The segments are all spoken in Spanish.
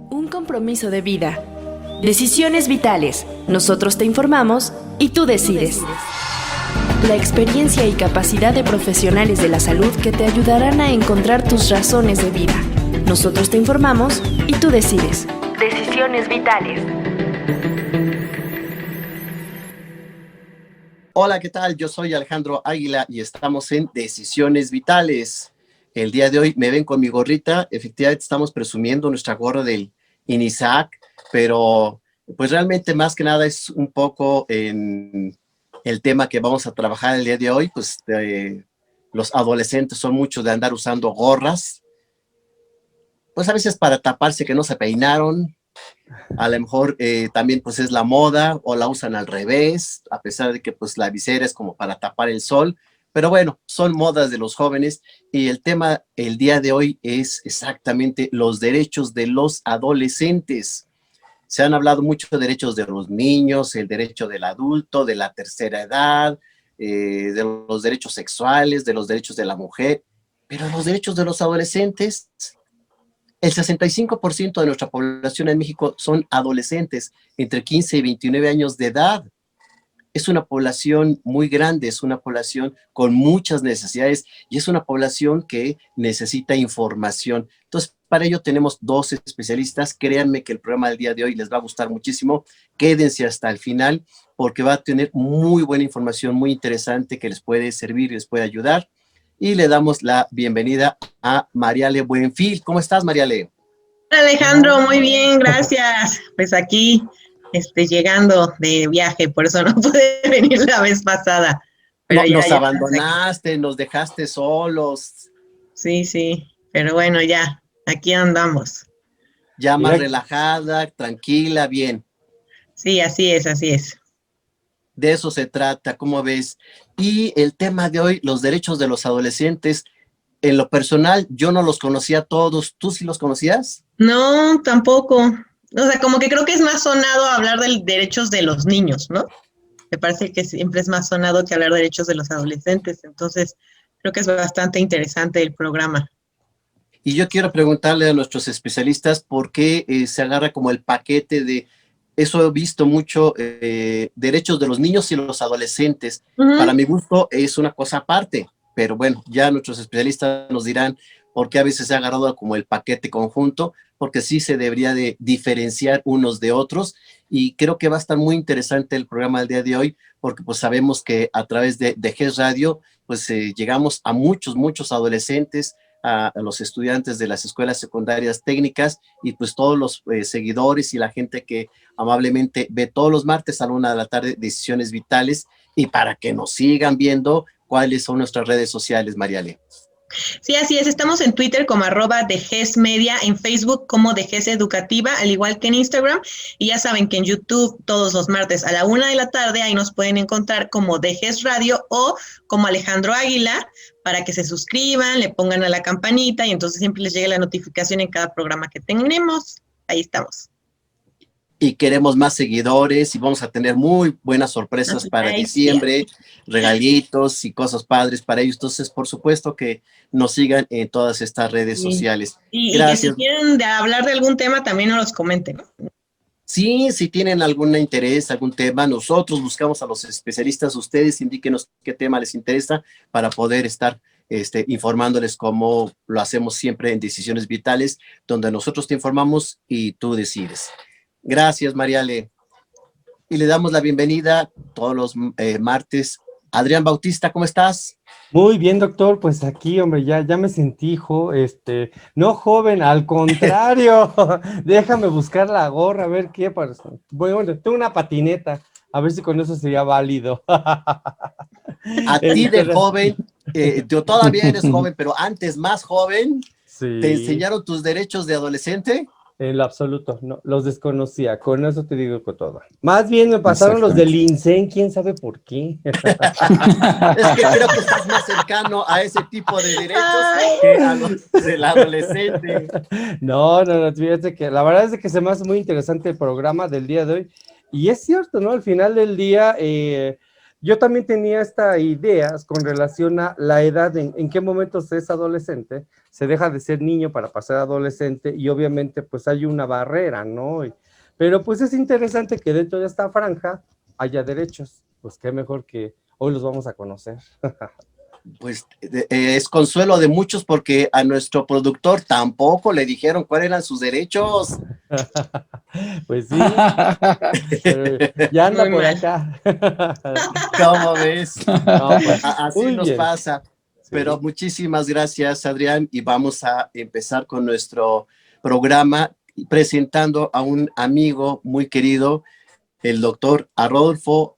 Un compromiso de vida. Decisiones vitales. Nosotros te informamos y tú decides. La experiencia y capacidad de profesionales de la salud que te ayudarán a encontrar tus razones de vida. Nosotros te informamos y tú decides. Decisiones vitales. Hola, ¿qué tal? Yo soy Alejandro Águila y estamos en Decisiones Vitales. El día de hoy me ven con mi gorrita. Efectivamente estamos presumiendo nuestra gorra del INISAC, pero pues realmente más que nada es un poco en el tema que vamos a trabajar el día de hoy. Pues los adolescentes son muchos de andar usando gorras, pues a veces para taparse que no se peinaron. A lo mejor también pues es la moda o la usan al revés, a pesar de que pues la visera es como para tapar el sol, pero bueno, son modas de los jóvenes y el tema el día de hoy es exactamente los derechos de los adolescentes. Se han hablado mucho de derechos de los niños, el derecho del adulto, de la tercera edad, de los derechos sexuales, de los derechos de la mujer, pero los derechos de los adolescentes. El 65% de nuestra población en México son adolescentes entre 15 y 29 años de edad. Es una población muy grande, es una población con muchas necesidades y es una población que necesita información. Entonces, para ello tenemos dos especialistas. Créanme que el programa del día de hoy les va a gustar muchísimo. Quédense hasta el final porque va a tener muy buena información, muy interesante que les puede servir y les puede ayudar. Y le damos la bienvenida a Mariale Buenfil. ¿Cómo estás, Mariale? Alejandro, muy bien, gracias. Pues aquí, llegando de viaje, por eso no pude venir la vez pasada. Pero No, nos ya abandonaste, nos dejaste solos. Sí, pero bueno, ya, aquí andamos. Ya más relajada, tranquila, bien. Sí, así es, así es. De eso se trata, ¿cómo ves? Y el tema de hoy, los derechos de los adolescentes. En lo personal, yo no los conocía todos. ¿Tú sí los conocías? No, tampoco. O sea, como que creo que es más sonado hablar de derechos de los niños, ¿no? Me parece que siempre es más sonado que hablar de derechos de los adolescentes. Entonces, creo que es bastante interesante el programa. Y yo quiero preguntarle a nuestros especialistas por qué se agarra como el paquete de, eso he visto mucho, derechos de los niños y los adolescentes. Para mi gusto es una cosa aparte, pero bueno, ya nuestros especialistas nos dirán por qué a veces se ha agarrado como el paquete conjunto, porque sí se debería de diferenciar unos de otros y creo que va a estar muy interesante el programa del día de hoy, porque pues sabemos que a través de GES Radio pues llegamos a muchos adolescentes, a los estudiantes de las escuelas secundarias técnicas y pues todos los seguidores y la gente que amablemente ve todos los martes a la 1 de la tarde Decisiones Vitales y para que nos sigan viendo cuáles son nuestras redes sociales, Mariale. Sí, así es. Estamos en Twitter como @DeGesMedia, en Facebook como DeGes Educativa, al igual que en Instagram. Y ya saben que en YouTube todos los martes a la 1 de la tarde, ahí nos pueden encontrar como DeGes Radio o como Alejandro Águila, para que se suscriban, le pongan a la campanita y entonces siempre les llegue la notificación en cada programa que tenemos. Ahí estamos. Y queremos más seguidores y vamos a tener muy buenas sorpresas para diciembre, regalitos y cosas padres para ellos. Entonces, por supuesto que nos sigan en todas estas redes sociales. Y que si quieren hablar de algún tema, también nos los comenten. Sí, si tienen algún interés, algún tema, nosotros buscamos a los especialistas, ustedes indíquenos qué tema les interesa para poder estar informándoles como lo hacemos siempre en Decisiones Vitales, donde nosotros te informamos y tú decides. Gracias, Mariale. Y le damos la bienvenida todos los martes. Adrián Bautista, ¿cómo estás? Muy bien, doctor, pues aquí, hombre, ya me sentí, no joven, al contrario, déjame buscar la gorra, a ver qué pasa. Bueno, tengo una patineta, a ver si con eso sería válido. A ti de joven, tú todavía eres joven, pero antes más joven, sí. ¿Te enseñaron tus derechos de adolescente? En lo absoluto, no, los desconocía, con eso te digo con todo. Más bien me pasaron los del INSEN, quién sabe por qué. Es que creo que estás más cercano a ese tipo de derechos que a los del adolescente. No, fíjate que la verdad es que se me hace muy interesante el programa del día de hoy. Y es cierto, ¿no? Al final del día, yo también tenía esta idea con relación a la edad, en qué momento se es adolescente, se deja de ser niño para pasar a adolescente y obviamente pues hay una barrera, ¿no? Pero pues es interesante que dentro de esta franja haya derechos, pues qué mejor que hoy los vamos a conocer. Pues es consuelo de muchos porque a nuestro productor tampoco le dijeron cuáles eran sus derechos. Pues sí, ya anda por acá. ¿Cómo ves? No, pues, Así muy nos bien. pasa. Sí. Pero muchísimas gracias, Adrián, y vamos a empezar con nuestro programa presentando a un amigo muy querido, el doctor Rodolfo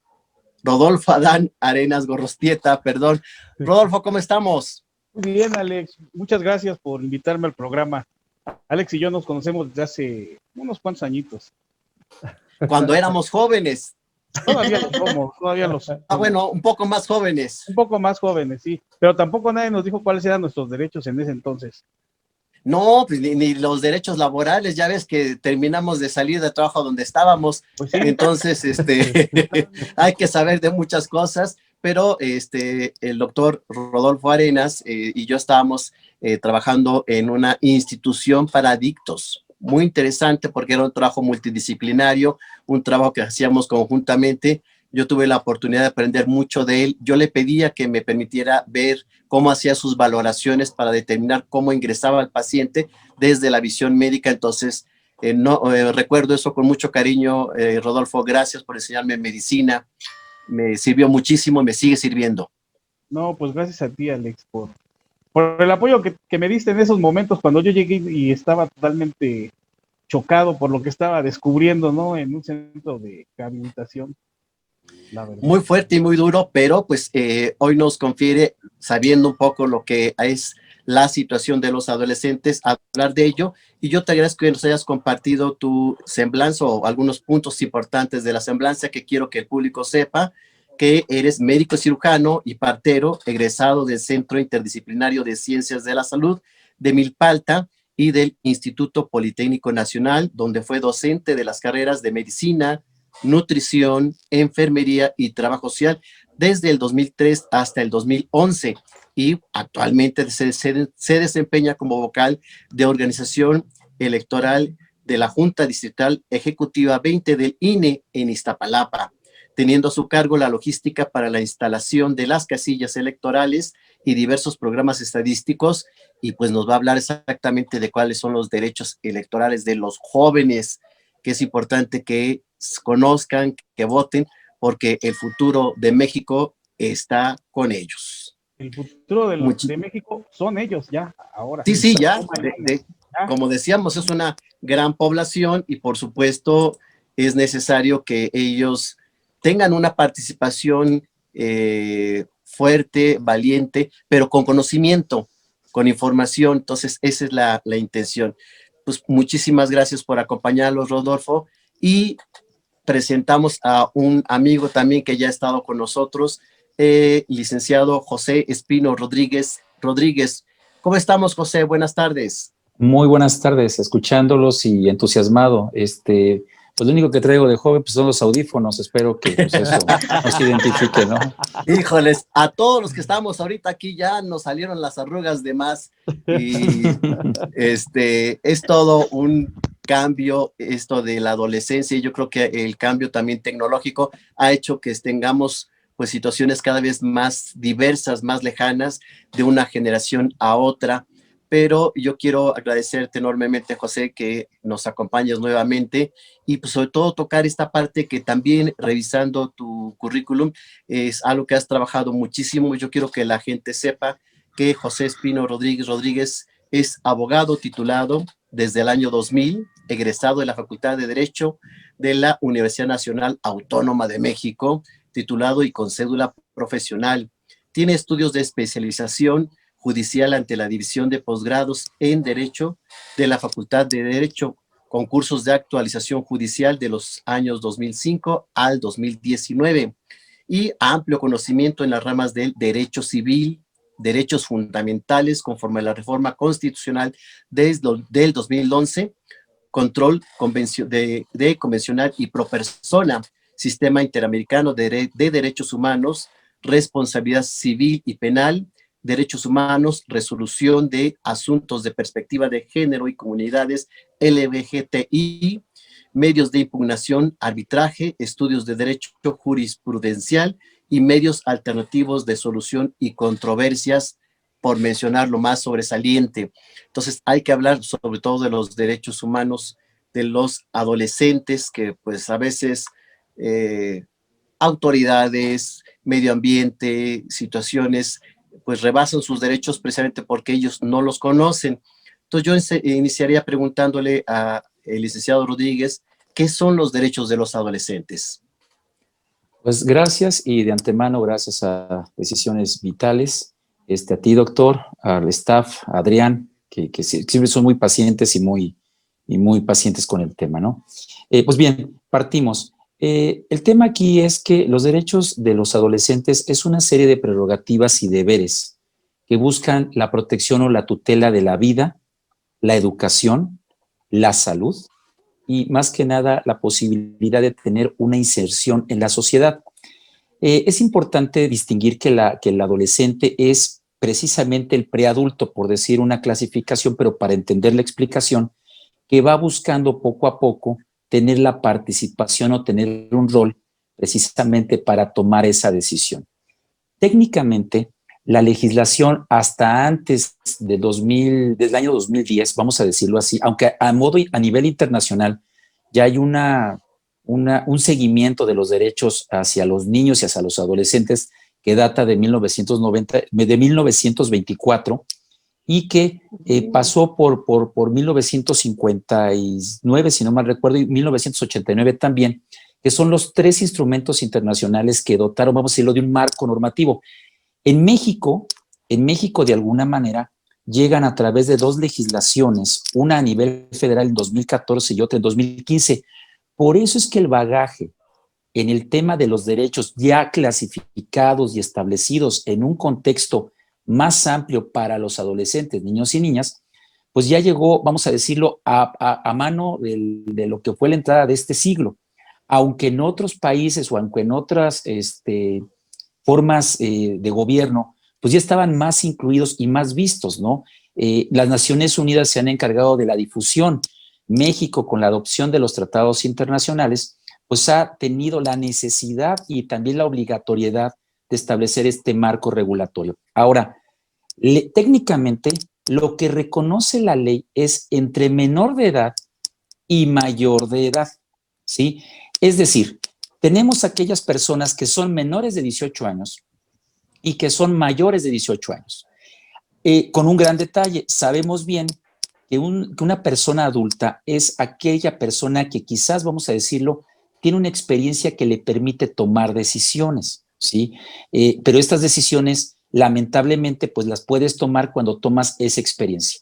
Adán Arenas Gorrostieta, perdón. Rodolfo, ¿cómo estamos? Muy bien, Alex. Muchas gracias por invitarme al programa. Alex y yo nos conocemos desde hace unos cuantos añitos. Cuando éramos jóvenes. Todavía lo somos, todavía lo somos. Bueno, un poco más jóvenes. Un poco más jóvenes, sí. Pero tampoco nadie nos dijo cuáles eran nuestros derechos en ese entonces. No, pues ni los derechos laborales, ya ves que terminamos de salir de trabajo donde estábamos, Pues sí. Entonces hay que saber de muchas cosas, pero el doctor Rodolfo Arenas y yo estábamos trabajando en una institución para adictos, muy interesante porque era un trabajo multidisciplinario, un trabajo que hacíamos conjuntamente. Yo tuve la oportunidad de aprender mucho de él. Yo le pedía que me permitiera ver cómo hacía sus valoraciones para determinar cómo ingresaba al paciente desde la visión médica. Entonces, recuerdo eso con mucho cariño. Rodolfo, gracias por enseñarme medicina. Me sirvió muchísimo, me sigue sirviendo. No, pues gracias a ti, Alex, por el apoyo que me diste en esos momentos cuando yo llegué y estaba totalmente chocado por lo que estaba descubriendo, ¿no? En un centro de rehabilitación. Muy fuerte y muy duro, pero pues hoy nos confiere, sabiendo un poco lo que es la situación de los adolescentes, hablar de ello. Y yo te agradezco que nos hayas compartido tu semblanza o algunos puntos importantes de la semblanza que quiero que el público sepa, que eres médico cirujano y partero, egresado del Centro Interdisciplinario de Ciencias de la Salud de Milpalta y del Instituto Politécnico Nacional, donde fue docente de las carreras de medicina, nutrición, enfermería y trabajo social desde el 2003 hasta el 2011 y actualmente se desempeña como vocal de organización electoral de la Junta Distrital Ejecutiva 20 del INE en Iztapalapa, teniendo a su cargo la logística para la instalación de las casillas electorales y diversos programas estadísticos, y pues nos va a hablar exactamente de cuáles son los derechos electorales de los jóvenes, que es importante que conozcan, que voten, porque el futuro de México está con ellos. El futuro de México son ellos ya, ahora. Sí, ya, como decíamos, es una gran población y por supuesto es necesario que ellos tengan una participación fuerte, valiente, pero con conocimiento, con información. Entonces esa es la intención. Pues muchísimas gracias por acompañarnos, Rodolfo, y presentamos a un amigo también que ya ha estado con nosotros, licenciado José Espino Rodríguez. ¿Cómo estamos, José? Buenas tardes. Muy buenas tardes, escuchándolos y entusiasmado. Pues lo único que traigo de joven pues son los audífonos, espero que pues eso nos identifique, ¿no? Híjoles, a todos los que estamos ahorita aquí ya nos salieron las arrugas de más y es todo un cambio esto de la adolescencia, y yo creo que el cambio también tecnológico ha hecho que tengamos pues situaciones cada vez más diversas, más lejanas de una generación a otra. Pero yo quiero agradecerte enormemente, José, que nos acompañes nuevamente y pues sobre todo tocar esta parte que también, revisando tu currículum, es algo que has trabajado muchísimo. Yo quiero que la gente sepa que José Espino Rodríguez es abogado titulado desde el año 2000, egresado de la Facultad de Derecho de la Universidad Nacional Autónoma de México, titulado y con cédula profesional. Tiene estudios de especialización judicial ante la División de Posgrados en Derecho de la Facultad de Derecho, con cursos de actualización judicial de los años 2005 al 2019, y amplio conocimiento en las ramas del derecho civil, derechos fundamentales conforme a la reforma constitucional del 2011, control convencional y pro persona, Sistema Interamericano de Derechos Humanos, Responsabilidad Civil y Penal, Derechos Humanos, Resolución de Asuntos de Perspectiva de Género y Comunidades LGBTI, Medios de Impugnación, Arbitraje, Estudios de Derecho Jurisprudencial y Medios Alternativos de Solución y Controversias, por mencionar lo más sobresaliente. Entonces hay que hablar sobre todo de los derechos humanos de los adolescentes, que pues a veces autoridades, medio ambiente, situaciones, pues rebasan sus derechos precisamente porque ellos no los conocen. Entonces yo iniciaría preguntándole al licenciado Rodríguez, ¿qué son los derechos de los adolescentes? Pues gracias, y de antemano gracias a Decisiones Vitales, a ti, doctor, al staff, a Adrián, que siempre son muy pacientes y muy pacientes con el tema, ¿no? Pues bien, partimos. El tema aquí es que los derechos de los adolescentes es una serie de prerrogativas y deberes que buscan la protección o la tutela de la vida, la educación, la salud y más que nada la posibilidad de tener una inserción en la sociedad. Es importante distinguir que el adolescente es precisamente el preadulto, por decir una clasificación, pero para entender la explicación, que va buscando poco a poco tener la participación o tener un rol precisamente para tomar esa decisión. Técnicamente, la legislación hasta antes de desde el año 2010, vamos a decirlo así, aunque a nivel internacional ya hay un seguimiento de los derechos hacia los niños y hacia los adolescentes que data de 1924 y que pasó por 1959, si no mal recuerdo, y 1989 también, que son los 3 instrumentos internacionales que dotaron, vamos a decirlo, de un marco normativo. En México, de alguna manera, llegan a través de 2 legislaciones, una a nivel federal en 2014 y otra en 2015. Por eso es que el bagaje en el tema de los derechos ya clasificados y establecidos en un contexto más amplio para los adolescentes, niños y niñas, pues ya llegó, vamos a decirlo, a mano de lo que fue la entrada de este siglo. Aunque en otros países o aunque en otras formas de gobierno, pues ya estaban más incluidos y más vistos, ¿no? Las Naciones Unidas se han encargado de la difusión. México, con la adopción de los tratados internacionales, pues ha tenido la necesidad y también la obligatoriedad de establecer este marco regulatorio. Ahora, técnicamente, lo que reconoce la ley es entre menor de edad y mayor de edad, ¿sí? Es decir, tenemos aquellas personas que son menores de 18 años y que son mayores de 18 años. Con un gran detalle, sabemos bien que una persona adulta es aquella persona que quizás, vamos a decirlo, tiene una experiencia que le permite tomar decisiones, ¿sí? Pero estas decisiones, lamentablemente, pues las puedes tomar cuando tomas esa experiencia.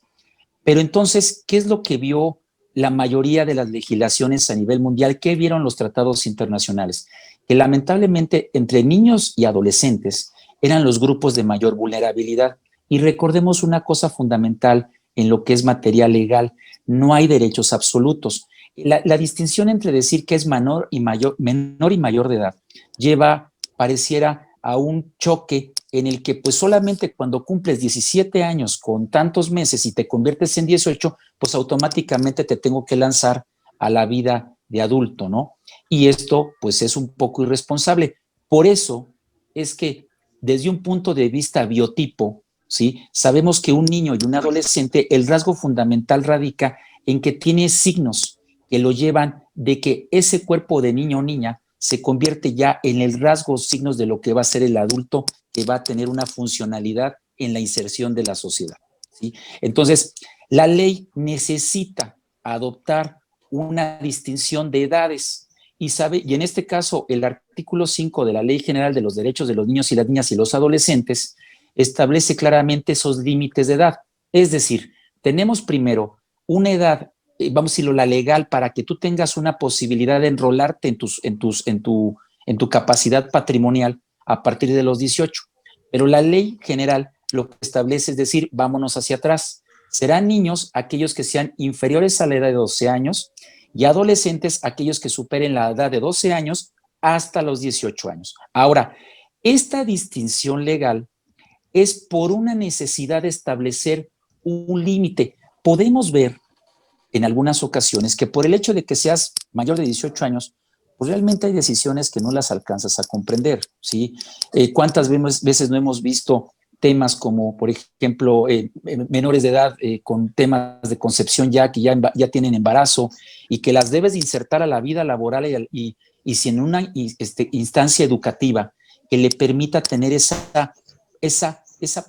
Pero entonces, ¿qué es lo que vio la mayoría de las legislaciones a nivel mundial? ¿Qué vieron los tratados internacionales? Que lamentablemente entre niños y adolescentes eran los grupos de mayor vulnerabilidad. Y recordemos una cosa fundamental en lo que es materia legal: no hay derechos absolutos. La distinción entre decir que es menor y mayor de edad pareciera a un choque en el que pues solamente cuando cumples 17 años con tantos meses y te conviertes en 18, pues automáticamente te tengo que lanzar a la vida de adulto, ¿no? Y esto pues es un poco irresponsable. Por eso es que desde un punto de vista biotipo, ¿sí? Sabemos que un niño y un adolescente, el rasgo fundamental radica en que tiene signos que lo llevan de que ese cuerpo de niño o niña se convierte ya en el rasgo, signos de lo que va a ser el adulto, que va a tener una funcionalidad en la inserción de la sociedad, ¿sí? Entonces, la ley necesita adoptar una distinción de edades y en este caso, el artículo 5 de la Ley General de los Derechos de los Niños y las Niñas y los Adolescentes establece claramente esos límites de edad. Es decir, tenemos primero una edad, vamos a decirlo, la legal, para que tú tengas una posibilidad de enrolarte en tu capacidad patrimonial a partir de los 18. Pero la ley general lo que establece es decir, vámonos hacia atrás. Serán niños aquellos que sean inferiores a la edad de 12 años y adolescentes aquellos que superen la edad de 12 años hasta los 18 años. Ahora, esta distinción legal es por una necesidad de establecer un límite. Podemos ver en algunas ocasiones que por el hecho de que seas mayor de 18 años, pues realmente hay decisiones que no las alcanzas a comprender, ¿sí? ¿Cuántas veces no hemos visto temas como, por ejemplo, menores de edad con temas de concepción que ya tienen embarazo y que las debes de insertar a la vida laboral y si en una instancia educativa que le permita tener esa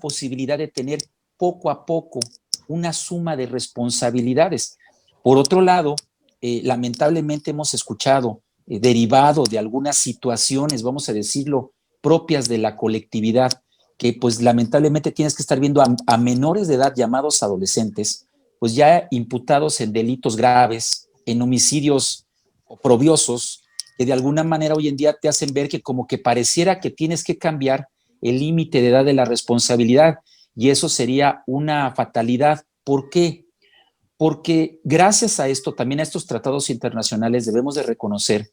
posibilidad de tener poco a poco una suma de responsabilidades? Por otro lado, lamentablemente hemos escuchado, derivado de algunas situaciones, vamos a decirlo, propias de la colectividad, que pues lamentablemente tienes que estar viendo a menores de edad llamados adolescentes, pues ya imputados en delitos graves, en homicidios oprobiosos, que de alguna manera hoy en día te hacen ver que como que pareciera que tienes que cambiar el límite de edad de la responsabilidad, y eso sería una fatalidad. ¿Por qué? Porque gracias a esto, también a estos tratados internacionales, debemos de reconocer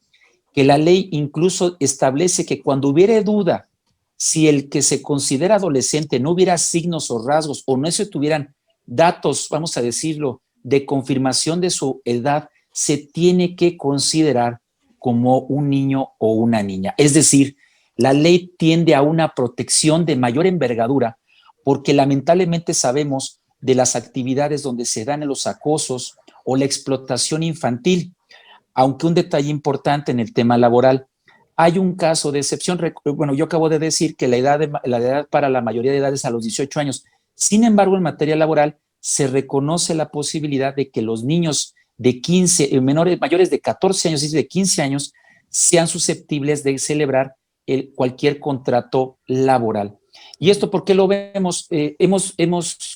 que la ley incluso establece que cuando hubiere duda si el que se considera adolescente no hubiera signos o rasgos o no se tuvieran datos, vamos a decirlo, de confirmación de su edad, se tiene que considerar como un niño o una niña. Es decir, la ley tiende a una protección de mayor envergadura porque lamentablemente sabemos de las actividades donde se dan los acosos o la explotación infantil. Aunque un detalle importante en el tema laboral, hay un caso de excepción. Bueno, yo acabo de decir que la edad para la mayoría de edades es a los 18 años. Sin embargo, en materia laboral se reconoce la posibilidad de que los niños de 15, mayores de 14 años y de 15 años sean susceptibles de celebrar cualquier contrato laboral. ¿Y esto por qué lo vemos? Hemos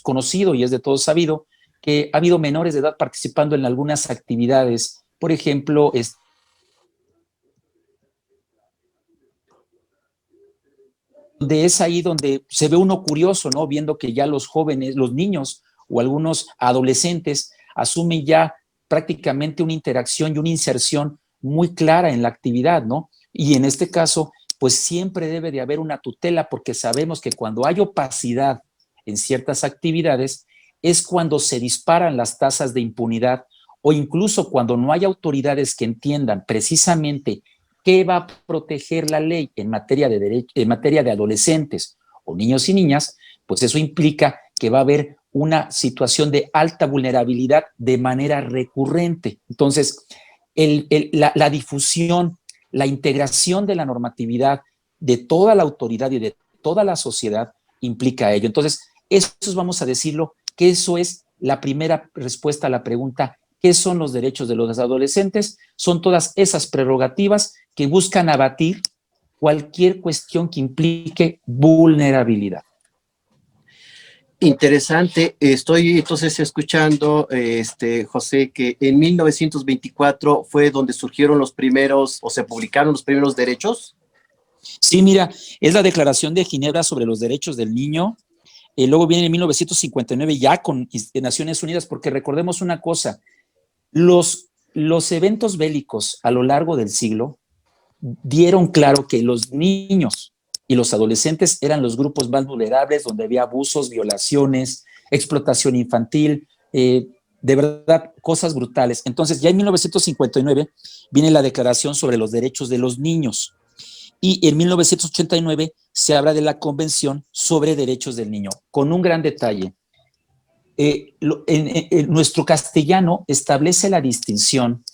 conocido, y es de todo sabido, que ha habido menores de edad participando en algunas actividades. Por ejemplo, es ahí donde se ve uno curioso, ¿no? Viendo que ya los jóvenes, los niños o algunos adolescentes asumen ya prácticamente una interacción y una inserción muy clara en la actividad, ¿no? Y en este caso, pues siempre debe de haber una tutela, porque sabemos que cuando hay opacidad en ciertas actividades es cuando se disparan las tasas de impunidad, o incluso cuando no hay autoridades que entiendan precisamente qué va a proteger la ley en materia de adolescentes o niños y niñas, pues eso implica que va a haber una situación de alta vulnerabilidad de manera recurrente. Entonces, la difusión, la integración de la normatividad de toda la autoridad y de toda la sociedad implica ello. Entonces, eso vamos a decirlo, que eso es la primera respuesta a la pregunta: ¿qué son los derechos de los adolescentes? Son todas esas prerrogativas que buscan abatir cualquier cuestión que implique vulnerabilidad. Interesante. Estoy entonces escuchando, José, que en 1924 fue donde surgieron los primeros, o se publicaron los primeros derechos. Sí, mira, es la Declaración de Ginebra sobre los Derechos del Niño. Luego viene en 1959 ya con Naciones Unidas, porque recordemos una cosa: los eventos bélicos a lo largo del siglo dieron claro que los niños y los adolescentes eran los grupos más vulnerables, donde había abusos, violaciones, explotación infantil, de verdad, cosas brutales. Entonces, ya en 1959 viene la Declaración sobre los Derechos de los Niños, y en 1989 se habla de la Convención sobre Derechos del Niño, con un gran detalle. Nuestro castellano establece la distinción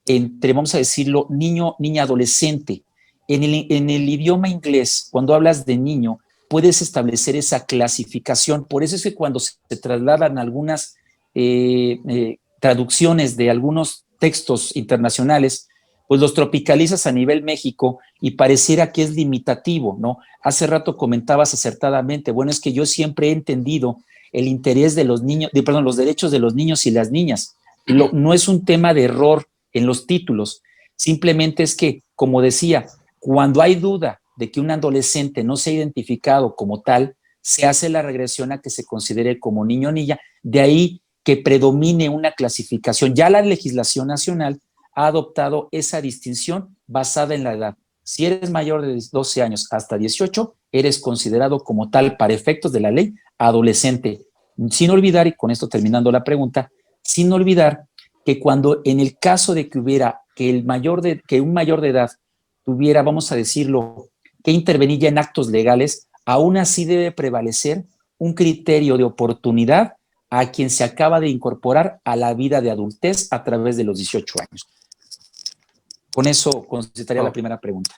entre, vamos a decirlo, niño, niña, adolescente. En el idioma inglés, cuando hablas de niño, puedes establecer esa clasificación. Por eso es que cuando se trasladan algunas traducciones de algunos textos internacionales, pues los tropicalizas a nivel México y pareciera que es limitativo, ¿no? Hace rato comentabas acertadamente, bueno, es que yo siempre he entendido el interés de los niños, los derechos de los niños y las niñas. No es un tema de error en los títulos, simplemente es que, como decía, cuando hay duda de que un adolescente no se ha identificado como tal, se hace la regresión a que se considere como niño o niña, de ahí que predomine una clasificación. Ya la legislación nacional ha adoptado esa distinción basada en la edad. Si eres mayor de 12 años hasta 18, eres considerado como tal, para efectos de la ley, adolescente. Sin olvidar, y con esto terminando la pregunta, sin olvidar que cuando en el caso de que hubiera que un mayor de edad tuviera, vamos a decirlo, que intervenir ya en actos legales, aún así debe prevalecer un criterio de oportunidad a quien se acaba de incorporar a la vida de adultez a través de los 18 años. Con eso contestaría la primera pregunta.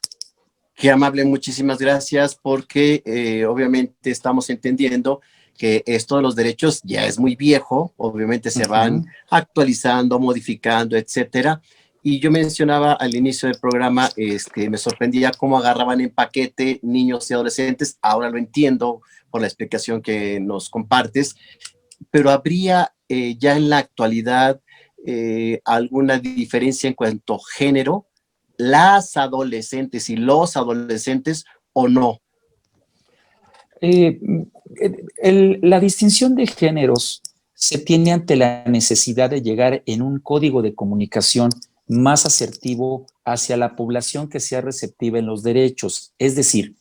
Qué amable, muchísimas gracias, porque obviamente estamos entendiendo que esto de los derechos ya es muy viejo, obviamente se van actualizando, modificando, etcétera. Y yo mencionaba al inicio del programa, me sorprendía cómo agarraban en paquete niños y adolescentes. Ahora lo entiendo por la explicación que nos compartes, pero habría ya en la actualidad alguna diferencia en cuanto a género, las adolescentes y los adolescentes, o no. La distinción de géneros se tiene ante la necesidad de llegar en un código de comunicación más asertivo hacia la población que sea receptiva en los derechos. Es decir,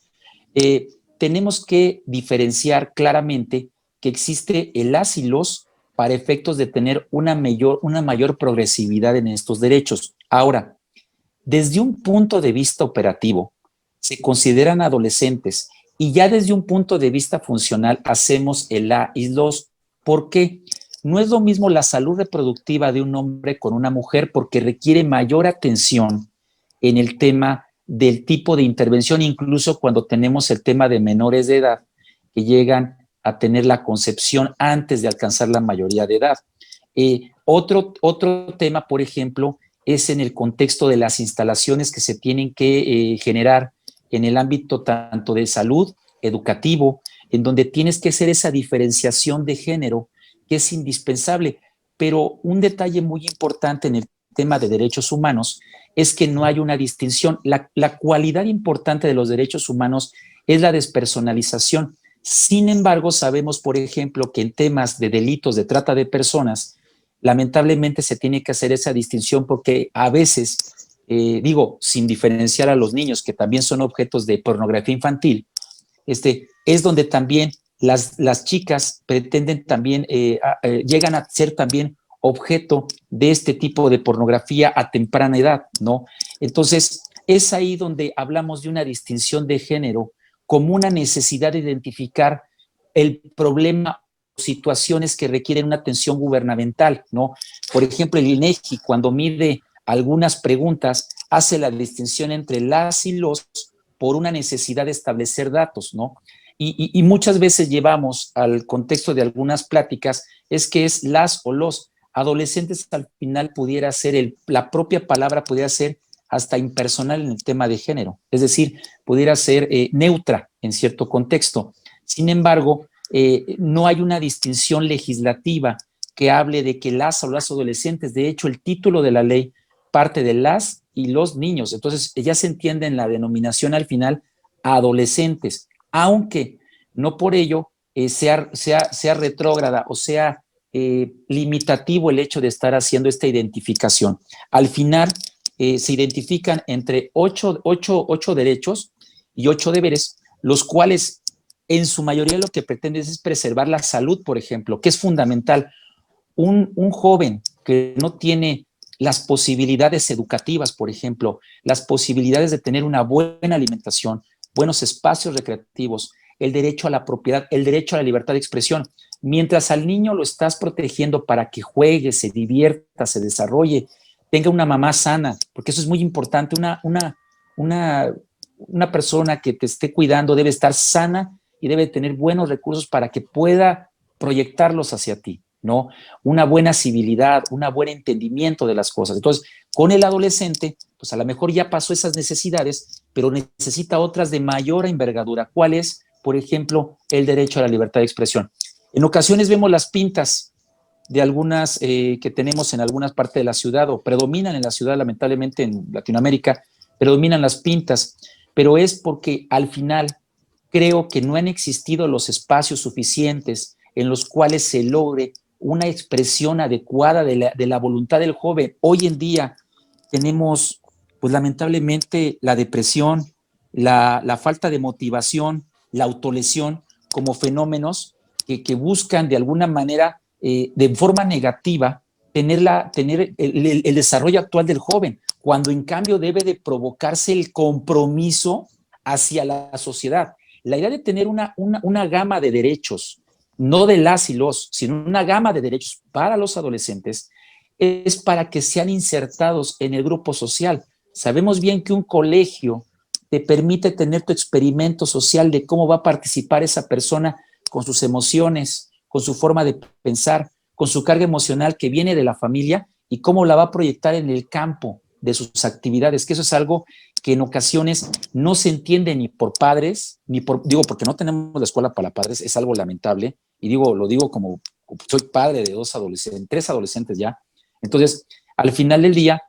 tenemos que diferenciar claramente que existe el las y los para efectos de tener una mayor progresividad en estos derechos. Ahora, desde un punto de vista operativo, se consideran adolescentes y ya desde un punto de vista funcional hacemos el la y los. ¿Por qué? No es lo mismo la salud reproductiva de un hombre con una mujer porque requiere mayor atención en el tema del tipo de intervención, incluso cuando tenemos el tema de menores de edad que llegan a tener la concepción antes de alcanzar la mayoría de edad. Otro tema, por ejemplo, es en el contexto de las instalaciones que se tienen que generar en el ámbito tanto de salud, educativo, en donde tienes que hacer esa diferenciación de género que es indispensable. Pero un detalle muy importante en el tema de derechos humanos es que no hay una distinción. La cualidad importante de los derechos humanos es la despersonalización. Sin embargo, sabemos, por ejemplo, que en temas de delitos de trata de personas, lamentablemente se tiene que hacer esa distinción porque a veces, sin diferenciar a los niños que también son objetos de pornografía infantil, es donde también las chicas pretenden también, llegan a ser también objeto de este tipo de pornografía a temprana edad, ¿no? Entonces, es ahí donde hablamos de una distinción de género como una necesidad de identificar el problema, situaciones que requieren una atención gubernamental, ¿no? Por ejemplo, el INEGI, cuando mide algunas preguntas, hace la distinción entre las y los por una necesidad de establecer datos, ¿no? Y muchas veces llevamos al contexto de algunas pláticas, es que es las o los adolescentes. Al final pudiera ser, la propia palabra pudiera ser hasta impersonal en el tema de género, es decir, pudiera ser neutra en cierto contexto. Sin embargo, no hay una distinción legislativa que hable de que las o las adolescentes. De hecho, el título de la ley parte de las y los niños. Entonces, ya se entiende en la denominación al final adolescentes, aunque no por ello sea retrógrada o sea limitativo el hecho de estar haciendo esta identificación. Al final, se identifican entre 8 derechos y 8 deberes, los cuales en su mayoría lo que pretende es preservar la salud, por ejemplo, que es fundamental. Un joven que no tiene las posibilidades educativas, por ejemplo, las posibilidades de tener una buena alimentación, buenos espacios recreativos, el derecho a la propiedad, el derecho a la libertad de expresión. Mientras al niño lo estás protegiendo para que juegue, se divierta, se desarrolle, tenga una mamá sana, porque eso es muy importante. Una persona que te esté cuidando debe estar sana y debe tener buenos recursos para que pueda proyectarlos hacia ti, ¿no? Una buena civilidad, un buen entendimiento de las cosas. Entonces, con el adolescente, pues a lo mejor ya pasó esas necesidades, pero necesita otras de mayor envergadura. ¿Cuál es? Por ejemplo, el derecho a la libertad de expresión. En ocasiones vemos las pintas de algunas que tenemos en algunas partes de la ciudad, o predominan en la ciudad, lamentablemente en Latinoamérica, predominan las pintas, pero es porque al final creo que no han existido los espacios suficientes en los cuales se logre una expresión adecuada de la voluntad del joven. Hoy en día tenemos pues lamentablemente la depresión, la falta de motivación, la autolesión como fenómenos que buscan de alguna manera, de forma negativa, tener el desarrollo actual del joven, cuando en cambio debe de provocarse el compromiso hacia la sociedad. La idea de tener una gama de derechos, no de las y los, sino una gama de derechos para los adolescentes, es para que sean insertados en el grupo social. Sabemos bien que un colegio te permite tener tu experimento social de cómo va a participar esa persona con sus emociones, con su forma de pensar, con su carga emocional que viene de la familia y cómo la va a proyectar en el campo de sus actividades, que eso es algo que en ocasiones no se entiende ni por padres, porque no tenemos la escuela para padres, es algo lamentable, y lo digo como soy padre de 2 adolescentes, 3 adolescentes ya. Entonces, al final del día,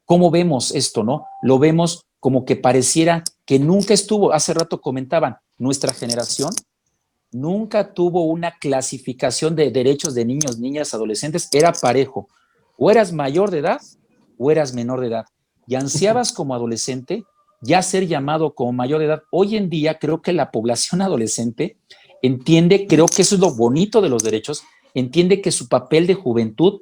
¿cómo vemos esto, no? Lo vemos como que pareciera que nunca estuvo, hace rato comentaban, nuestra generación nunca tuvo una clasificación de derechos de niños, niñas, adolescentes, era parejo. O eras mayor de edad o eras menor de edad. Y ansiabas como adolescente ya ser llamado como mayor de edad. Hoy en día creo que la población adolescente entiende, creo que eso es lo bonito de los derechos, entiende que su papel de juventud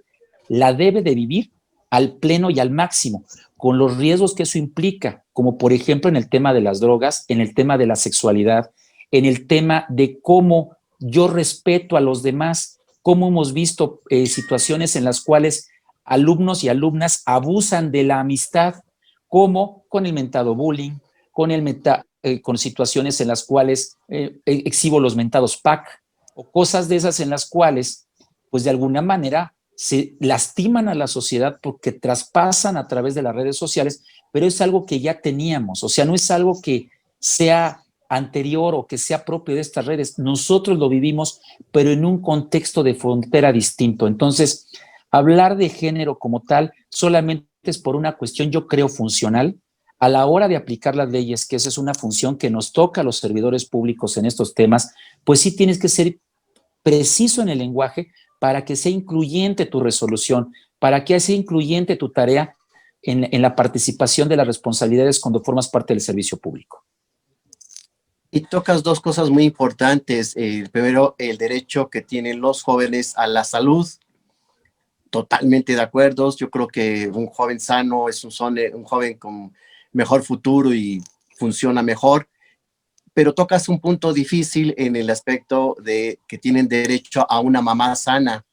la debe de vivir al pleno y al máximo, con los riesgos que eso implica, como por ejemplo en el tema de las drogas, en el tema de la sexualidad, en el tema de cómo yo respeto a los demás, cómo hemos visto situaciones en las cuales alumnos y alumnas abusan de la amistad, como con el mentado bullying, con situaciones en las cuales exhibo los mentados pack, o cosas de esas en las cuales, pues de alguna manera, se lastiman a la sociedad porque traspasan a través de las redes sociales, pero es algo que ya teníamos, o sea, no es algo que sea anterior o que sea propio de estas redes. Nosotros lo vivimos, pero en un contexto de frontera distinto. Entonces, hablar de género como tal solamente es por una cuestión, yo creo, funcional. A la hora de aplicar las leyes, que esa es una función que nos toca a los servidores públicos en estos temas, pues sí tienes que ser preciso en el lenguaje para que sea incluyente tu resolución, para que sea incluyente tu tarea en la participación de las responsabilidades cuando formas parte del servicio público. Y tocas 2 cosas muy importantes. Primero, el derecho que tienen los jóvenes a la salud. Totalmente de acuerdo. Yo creo que un joven sano es un joven con mejor futuro y funciona mejor. Pero tocas un punto difícil en el aspecto de que tienen derecho a una mamá sana.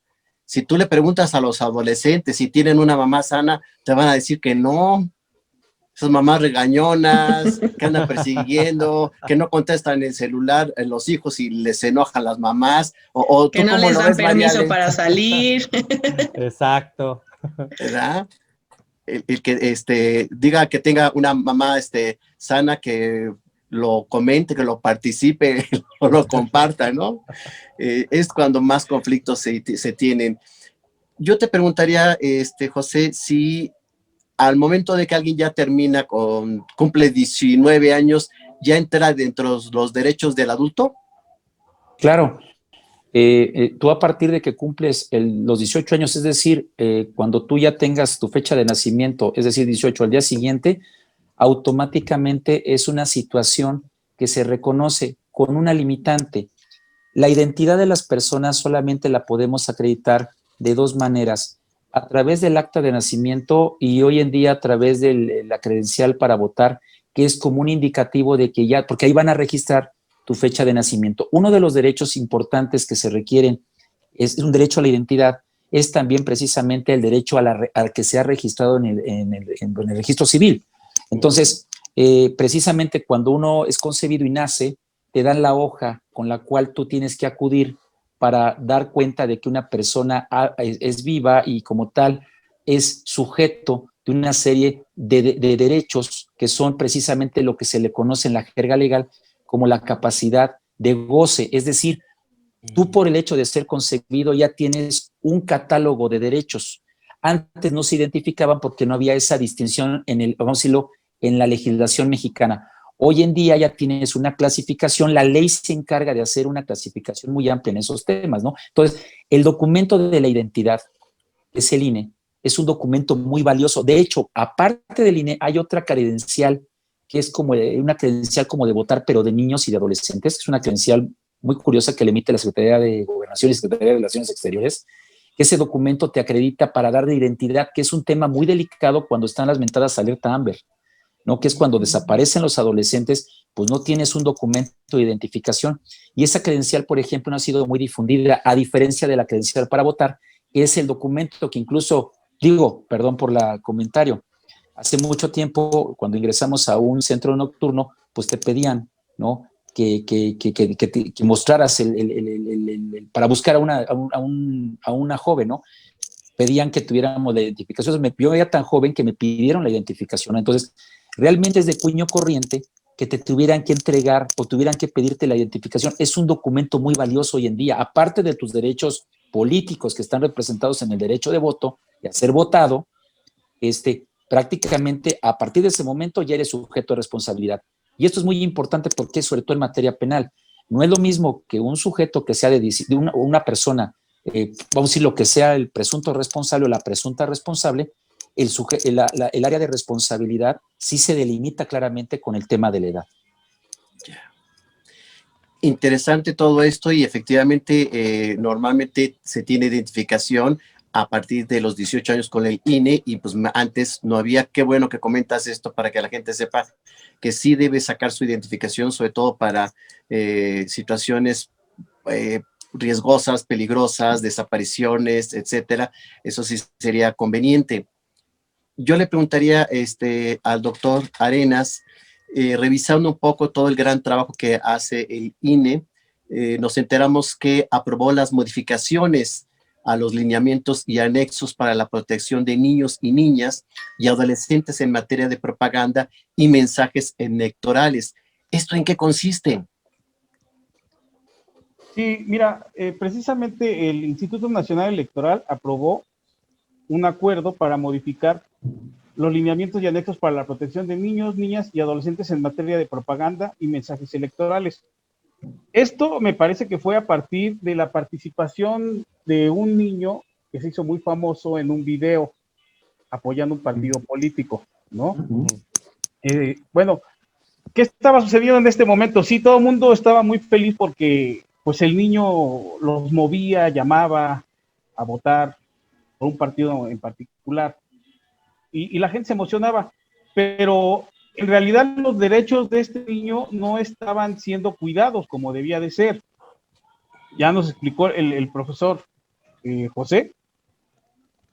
Si tú le preguntas a los adolescentes si tienen una mamá sana, te van a decir que no. Esas mamás regañonas, que andan persiguiendo, que no contestan el celular en los hijos y les enojan las mamás. O que no les dan permiso para salir. Exacto. ¿Verdad? El que diga que tenga una mamá sana, que lo comente, que lo participe, o lo comparta, ¿no? Es cuando más conflictos se tienen. Yo te preguntaría, José, si al momento de que alguien ya cumple 19 años, ¿ya entra dentro de los derechos del adulto? Claro. Tú a partir de que cumples los 18 años, es decir, cuando tú ya tengas tu fecha de nacimiento, es decir, 18 al día siguiente, automáticamente es una situación que se reconoce con una limitante. La identidad de las personas solamente la podemos acreditar de 2 maneras: a través del acta de nacimiento y hoy en día a través de la credencial para votar, que es como un indicativo de que ya, porque ahí van a registrar tu fecha de nacimiento. Uno de los derechos importantes que se requieren es un derecho a la identidad, es también precisamente el derecho a que sea registrado en el registro civil. Entonces, precisamente cuando uno es concebido y nace, te dan la hoja con la cual tú tienes que acudir para dar cuenta de que una persona es viva y como tal es sujeto de una serie de derechos que son precisamente lo que se le conoce en la jerga legal como la capacidad de goce. Es decir, tú por el hecho de ser concebido ya tienes un catálogo de derechos. Antes no se identificaban porque no había esa distinción vamos a decirlo, en la legislación mexicana. Hoy en día ya tienes una clasificación, la ley se encarga de hacer una clasificación muy amplia en esos temas, ¿no? Entonces, el documento de la identidad, que es el INE, es un documento muy valioso. De hecho, aparte del INE, hay otra credencial que es como una credencial como de votar, pero de niños y de adolescentes. Es una credencial muy curiosa que le emite la Secretaría de Gobernación y Secretaría de Relaciones Exteriores. Ese documento te acredita para dar de identidad, que es un tema muy delicado cuando están las mentadas alerta Amber, ¿no? Que es cuando desaparecen los adolescentes, pues no tienes un documento de identificación. Y esa credencial, por ejemplo, no ha sido muy difundida, a diferencia de la credencial para votar, que es el documento que incluso, digo, perdón por el comentario, hace mucho tiempo, cuando ingresamos a un centro nocturno, pues te pedían, ¿no? Que mostraras para buscar a una joven, ¿no? Pedían que tuviéramos la identificación. Yo era tan joven que me pidieron la identificación, ¿no? Entonces, realmente es de cuño corriente que te tuvieran que entregar o tuvieran que pedirte la identificación. Es un documento muy valioso hoy en día, aparte de tus derechos políticos que están representados en el derecho de voto y a ser votado, prácticamente a partir de ese momento ya eres sujeto de responsabilidad. Y esto es muy importante porque, sobre todo en materia penal, no es lo mismo que un sujeto que sea de una persona, vamos a decir lo que sea el presunto responsable o la presunta responsable, el área de responsabilidad sí se delimita claramente con el tema de la edad. Interesante todo esto y efectivamente normalmente se tiene identificación a partir de los 18 años con el INE y pues antes no había. Qué bueno que comentas esto para que la gente sepa que sí debe sacar su identificación, sobre todo para situaciones riesgosas, peligrosas, desapariciones, etcétera. Eso sí sería conveniente. Yo le preguntaría al doctor Arenas, revisando un poco todo el gran trabajo que hace el INE, nos enteramos que aprobó las modificaciones a los lineamientos y anexos para la protección de niños y niñas y adolescentes en materia de propaganda y mensajes electorales. ¿Esto en qué consiste? Sí, mira, precisamente el Instituto Nacional Electoral aprobó un acuerdo para modificar los lineamientos y anexos para la protección de niños, niñas y adolescentes en materia de propaganda y mensajes electorales. Esto me parece que fue a partir de la participación de un niño que se hizo muy famoso en un video apoyando un partido político, ¿no? Bueno, ¿qué estaba sucediendo en este momento? Sí, todo el mundo estaba muy feliz porque pues el niño los movía, llamaba a votar por un partido en particular y la gente se emocionaba, pero en realidad los derechos de este niño no estaban siendo cuidados como debía de ser. Ya nos explicó el profesor José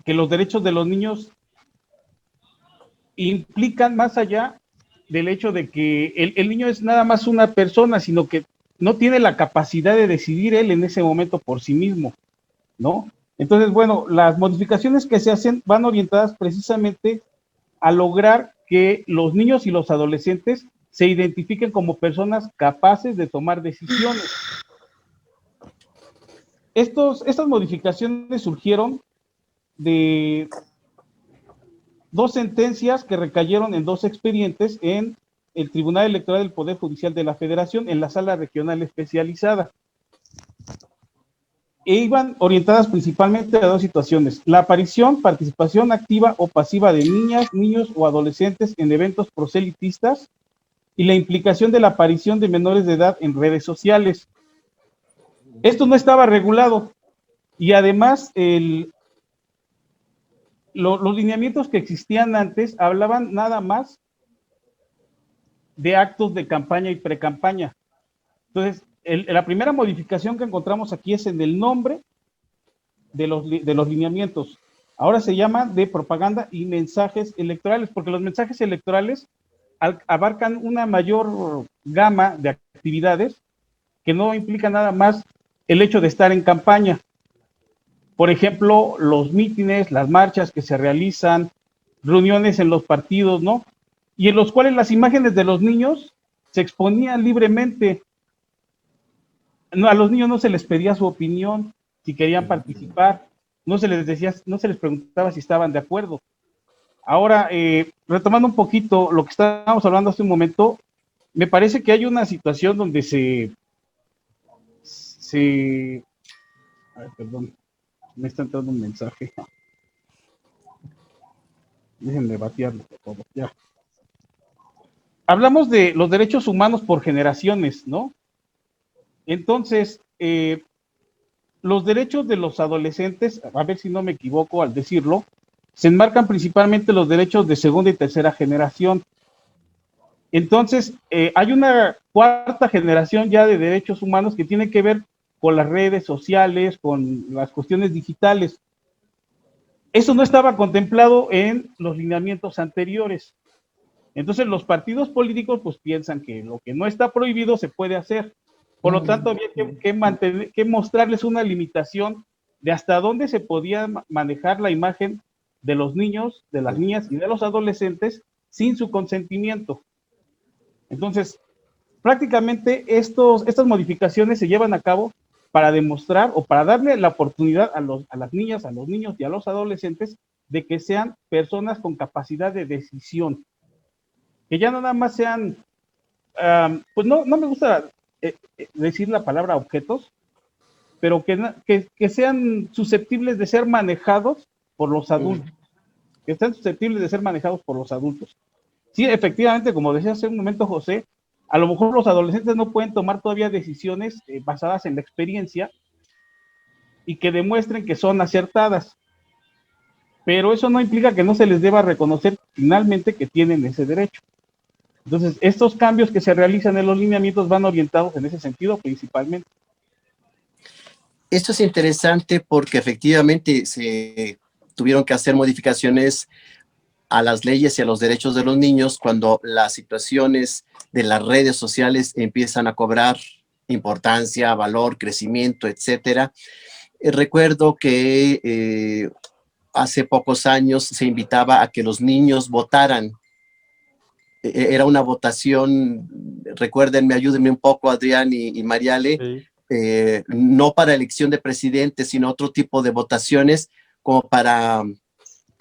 que los derechos de los niños implican más allá del hecho de que el niño es nada más una persona, sino que no tiene la capacidad de decidir él en ese momento por sí mismo, ¿no? Entonces, bueno, las modificaciones que se hacen van orientadas precisamente a lograr que los niños y los adolescentes se identifiquen como personas capaces de tomar decisiones. Estas modificaciones surgieron de dos sentencias que recayeron en dos expedientes en el Tribunal Electoral del Poder Judicial de la Federación, en la Sala Regional Especializada. E iban orientadas principalmente a dos situaciones: la aparición, participación activa o pasiva de niñas, niños o adolescentes en eventos proselitistas y la implicación de la aparición de menores de edad en redes sociales. Esto no estaba regulado y además los lineamientos que existían antes hablaban nada más de actos de campaña y precampaña. Entonces, la primera modificación que encontramos aquí es en el nombre de los lineamientos. Ahora se llama de propaganda y mensajes electorales, porque los mensajes electorales abarcan una mayor gama de actividades que no implican nada más el hecho de estar en campaña. Por ejemplo, los mítines, las marchas que se realizan, reuniones en los partidos, ¿no? Y en los cuales las imágenes de los niños se exponían libremente. No, a los niños no se les pedía su opinión, si querían participar, no se les decía, no se les preguntaba si estaban de acuerdo. Ahora, retomando un poquito lo que estábamos hablando hace un momento, me parece que hay una situación donde ay, perdón, me está entrando un mensaje. Déjenme batearlo todo, ya. Hablamos de los derechos humanos por generaciones, ¿no? Entonces, los derechos de los adolescentes, a ver si no me equivoco al decirlo, se enmarcan principalmente los derechos de segunda y tercera generación. Entonces, hay una cuarta generación ya de derechos humanos que tiene que ver con las redes sociales, con las cuestiones digitales. Eso no estaba contemplado en los lineamientos anteriores. Entonces, los partidos políticos pues piensan que lo que no está prohibido se puede hacer. Por lo tanto, había que mostrarles una limitación de hasta dónde se podía manejar la imagen de los niños, de las niñas y de los adolescentes sin su consentimiento. Entonces, prácticamente estas modificaciones se llevan a cabo para demostrar o para darle la oportunidad a las niñas, a los niños y a los adolescentes de que sean personas con capacidad de decisión. Que ya no nada más sean, pues no me gusta decir la palabra objetos, pero que sean susceptibles de ser manejados por los adultos, que estén susceptibles de ser manejados por los adultos. Sí, efectivamente, como decía hace un momento José, a lo mejor los adolescentes no pueden tomar todavía decisiones basadas en la experiencia y que demuestren que son acertadas, pero eso no implica que no se les deba reconocer finalmente que tienen ese derecho. Entonces, estos cambios que se realizan en los lineamientos van orientados en ese sentido principalmente. Esto es interesante porque efectivamente se tuvieron que hacer modificaciones a las leyes y a los derechos de los niños cuando las situaciones de las redes sociales empiezan a cobrar importancia, valor, crecimiento, etcétera. Recuerdo que hace pocos años se invitaba a que los niños votaran. Era una votación, recuérdenme, ayúdenme un poco, Adrián y Mariale, sí. No para elección de presidente, sino otro tipo de votaciones como para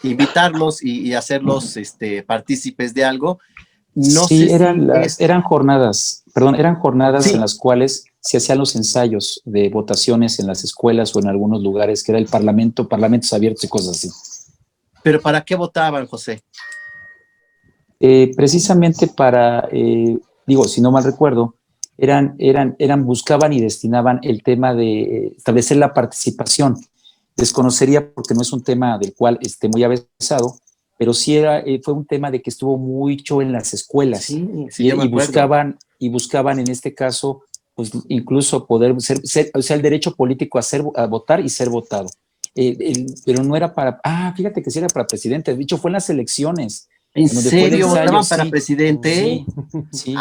invitarlos y hacerlos partícipes de algo. No sí, sé eran jornadas, sí, en las cuales se hacían los ensayos de votaciones en las escuelas o en algunos lugares, que era el parlamentos abiertos y cosas así. ¿Pero para qué votaban, José? Precisamente para, si no mal recuerdo, buscaban y destinaban el tema de establecer la participación. Desconocería porque no es un tema del cual esté muy avesado, pero sí fue un tema de que estuvo mucho en las escuelas. Sí, y buscaban en este caso, pues incluso poder ser el derecho político a votar y ser votado. Pero no era para, fíjate que sí era para presidente, de hecho fue en las elecciones. ¿En serio votaban para presidente? Sí, sí.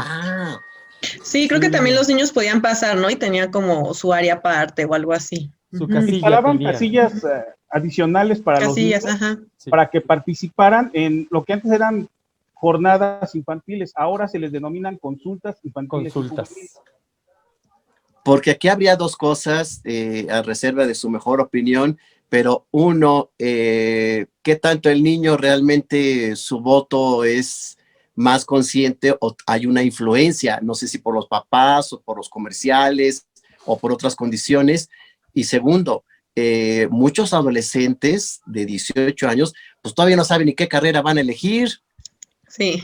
Sí, creo que también los niños podían pasar, ¿no? Y tenían como su área aparte o algo así. Su casilla. Instalaban casillas adicionales para los niños, para que participaran en lo que antes eran jornadas infantiles, ahora se les denominan consultas infantiles. Porque aquí habría dos cosas, a reserva de su mejor opinión, pero uno, ¿qué tanto el niño realmente su voto es más consciente o hay una influencia? No sé si por los papás o por los comerciales o por otras condiciones. Y segundo, muchos adolescentes de 18 años, pues todavía no saben ni qué carrera van a elegir. Sí.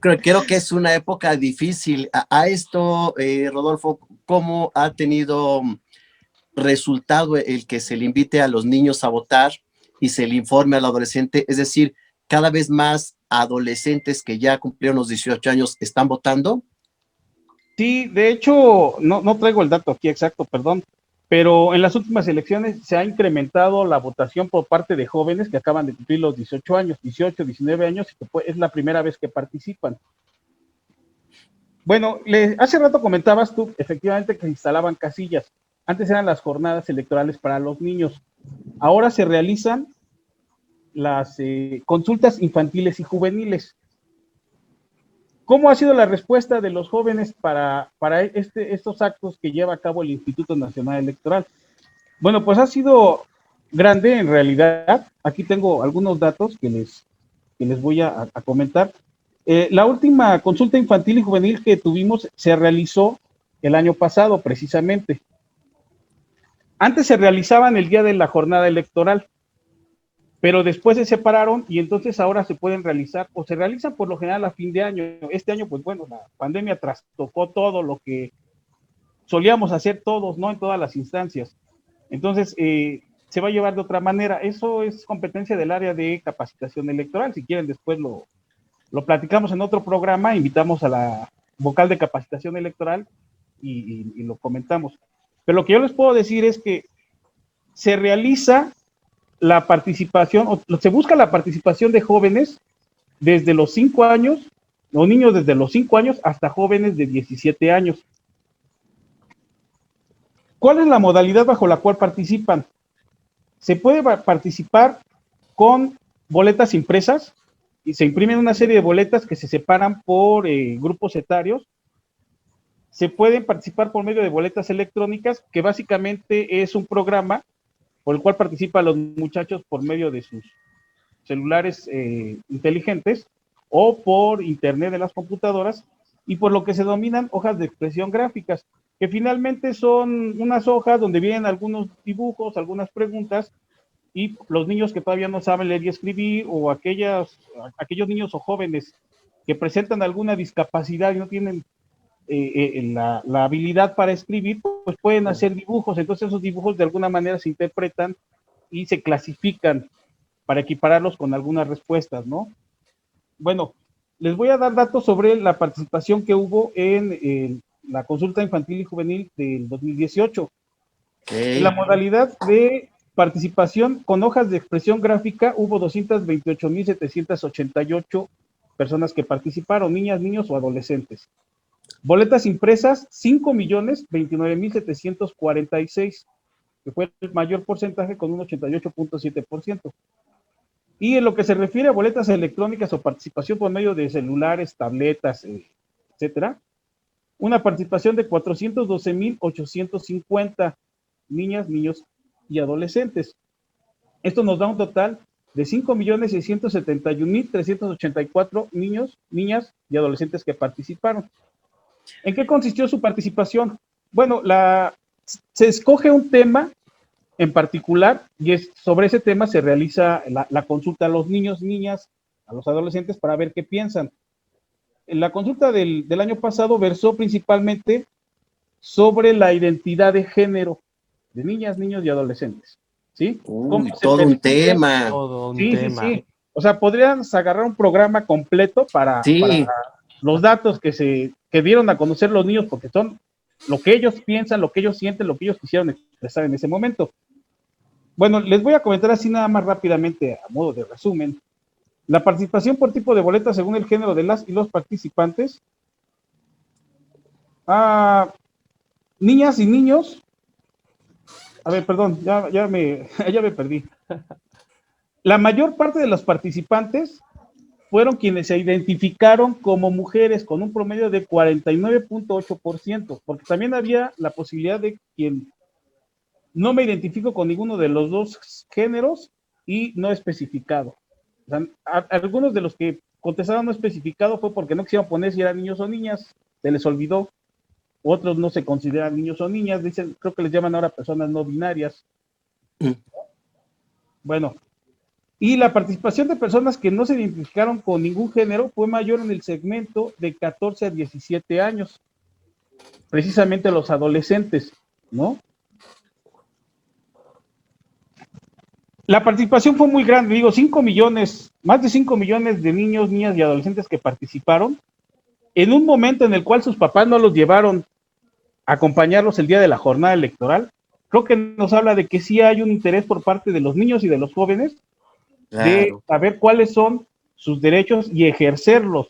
Creo que es una época difícil. A esto, Rodolfo, ¿cómo ha tenido resultado el que se le invite a los niños a votar y se le informe al adolescente? Es decir, cada vez más adolescentes que ya cumplieron los 18 años están votando. Sí, de hecho, no traigo el dato aquí exacto, perdón, pero en las últimas elecciones se ha incrementado la votación por parte de jóvenes que acaban de cumplir los 18 años, 18, 19 años, y que es la primera vez que participan. Bueno, hace rato comentabas tú, efectivamente, que se instalaban casillas. Antes eran las jornadas electorales para los niños. Ahora se realizan las consultas infantiles y juveniles. ¿Cómo ha sido la respuesta de los jóvenes para estos actos que lleva a cabo el Instituto Nacional Electoral? Bueno, pues ha sido grande en realidad. Aquí tengo algunos datos que les voy a comentar. La última consulta infantil y juvenil que tuvimos se realizó el año pasado, precisamente. Antes se realizaban el día de la jornada electoral. pero después se separaron y entonces ahora se pueden realizar, o se realizan por lo general a fin de año. Este año, pues bueno, la pandemia trastocó todo lo que solíamos hacer todos, ¿no? En todas las instancias. Entonces, se va a llevar de otra manera. Eso es competencia del área de capacitación electoral. Si quieren, después lo platicamos en otro programa, invitamos a la vocal de capacitación electoral y lo comentamos. Pero lo que yo les puedo decir es que se realiza la participación, o se busca la participación de jóvenes desde los 5 años, o niños desde los 5 años hasta jóvenes de 17 años. ¿Cuál es la modalidad bajo la cual participan? Se puede participar con boletas impresas, y se imprimen una serie de boletas que se separan por grupos etarios. Se pueden participar por medio de boletas electrónicas, que básicamente es un programa por el cual participan los muchachos por medio de sus celulares inteligentes o por internet de las computadoras, y por lo que se denominan hojas de expresión gráficas, que finalmente son unas hojas donde vienen algunos dibujos, algunas preguntas, y los niños que todavía no saben leer y escribir, o aquellos niños o jóvenes que presentan alguna discapacidad y no tienen la habilidad para escribir, pues pueden hacer dibujos. Entonces esos dibujos de alguna manera se interpretan y se clasifican para equipararlos con algunas respuestas, ¿no? Bueno, les voy a dar datos sobre la participación que hubo en la consulta infantil y juvenil del 2018. Okay. En la modalidad de participación con hojas de expresión gráfica hubo 228,788 personas que participaron, niñas, niños o adolescentes. Boletas impresas, 5,029,746, que fue el mayor porcentaje con un 88.7%. Y en lo que se refiere a boletas electrónicas o participación por medio de celulares, tabletas, etcétera, una participación de 412,850 niñas, niños y adolescentes. Esto nos da un total de 5,671,384 niños, niñas y adolescentes que participaron. ¿En qué consistió su participación? Bueno, se escoge un tema en particular y sobre ese tema se realiza la consulta a los niños, niñas, a los adolescentes para ver qué piensan. La consulta del año pasado versó principalmente sobre la identidad de género de niñas, niños y adolescentes. ¿Sí? Todo un tema. Sí. O sea, podrían agarrar un programa completo para los datos que dieron a conocer los niños, porque son lo que ellos piensan, lo que ellos sienten, lo que ellos quisieron expresar en ese momento. Bueno, les voy a comentar así nada más rápidamente, a modo de resumen. La participación por tipo de boleta según el género de las y los participantes. Niñas y niños. A ver, perdón, ya me perdí. La mayor parte de los participantes fueron quienes se identificaron como mujeres, con un promedio de 49.8%, porque también había la posibilidad de quien no me identifico con ninguno de los dos géneros y no especificado. O sea, algunos de los que contestaron no especificado fue porque no quisieron poner si eran niños o niñas, se les olvidó. Otros no se consideran niños o niñas, dicen, creo que les llaman ahora personas no binarias. Bueno, y la participación de personas que no se identificaron con ningún género fue mayor en el segmento de 14 a 17 años, precisamente los adolescentes, ¿no? La participación fue muy grande, digo, 5 millones, más de 5 millones de niños, niñas y adolescentes que participaron, en un momento en el cual sus papás no los llevaron a acompañarlos el día de la jornada electoral. Creo que nos habla de que sí hay un interés por parte de los niños y de los jóvenes de saber cuáles son sus derechos y ejercerlos.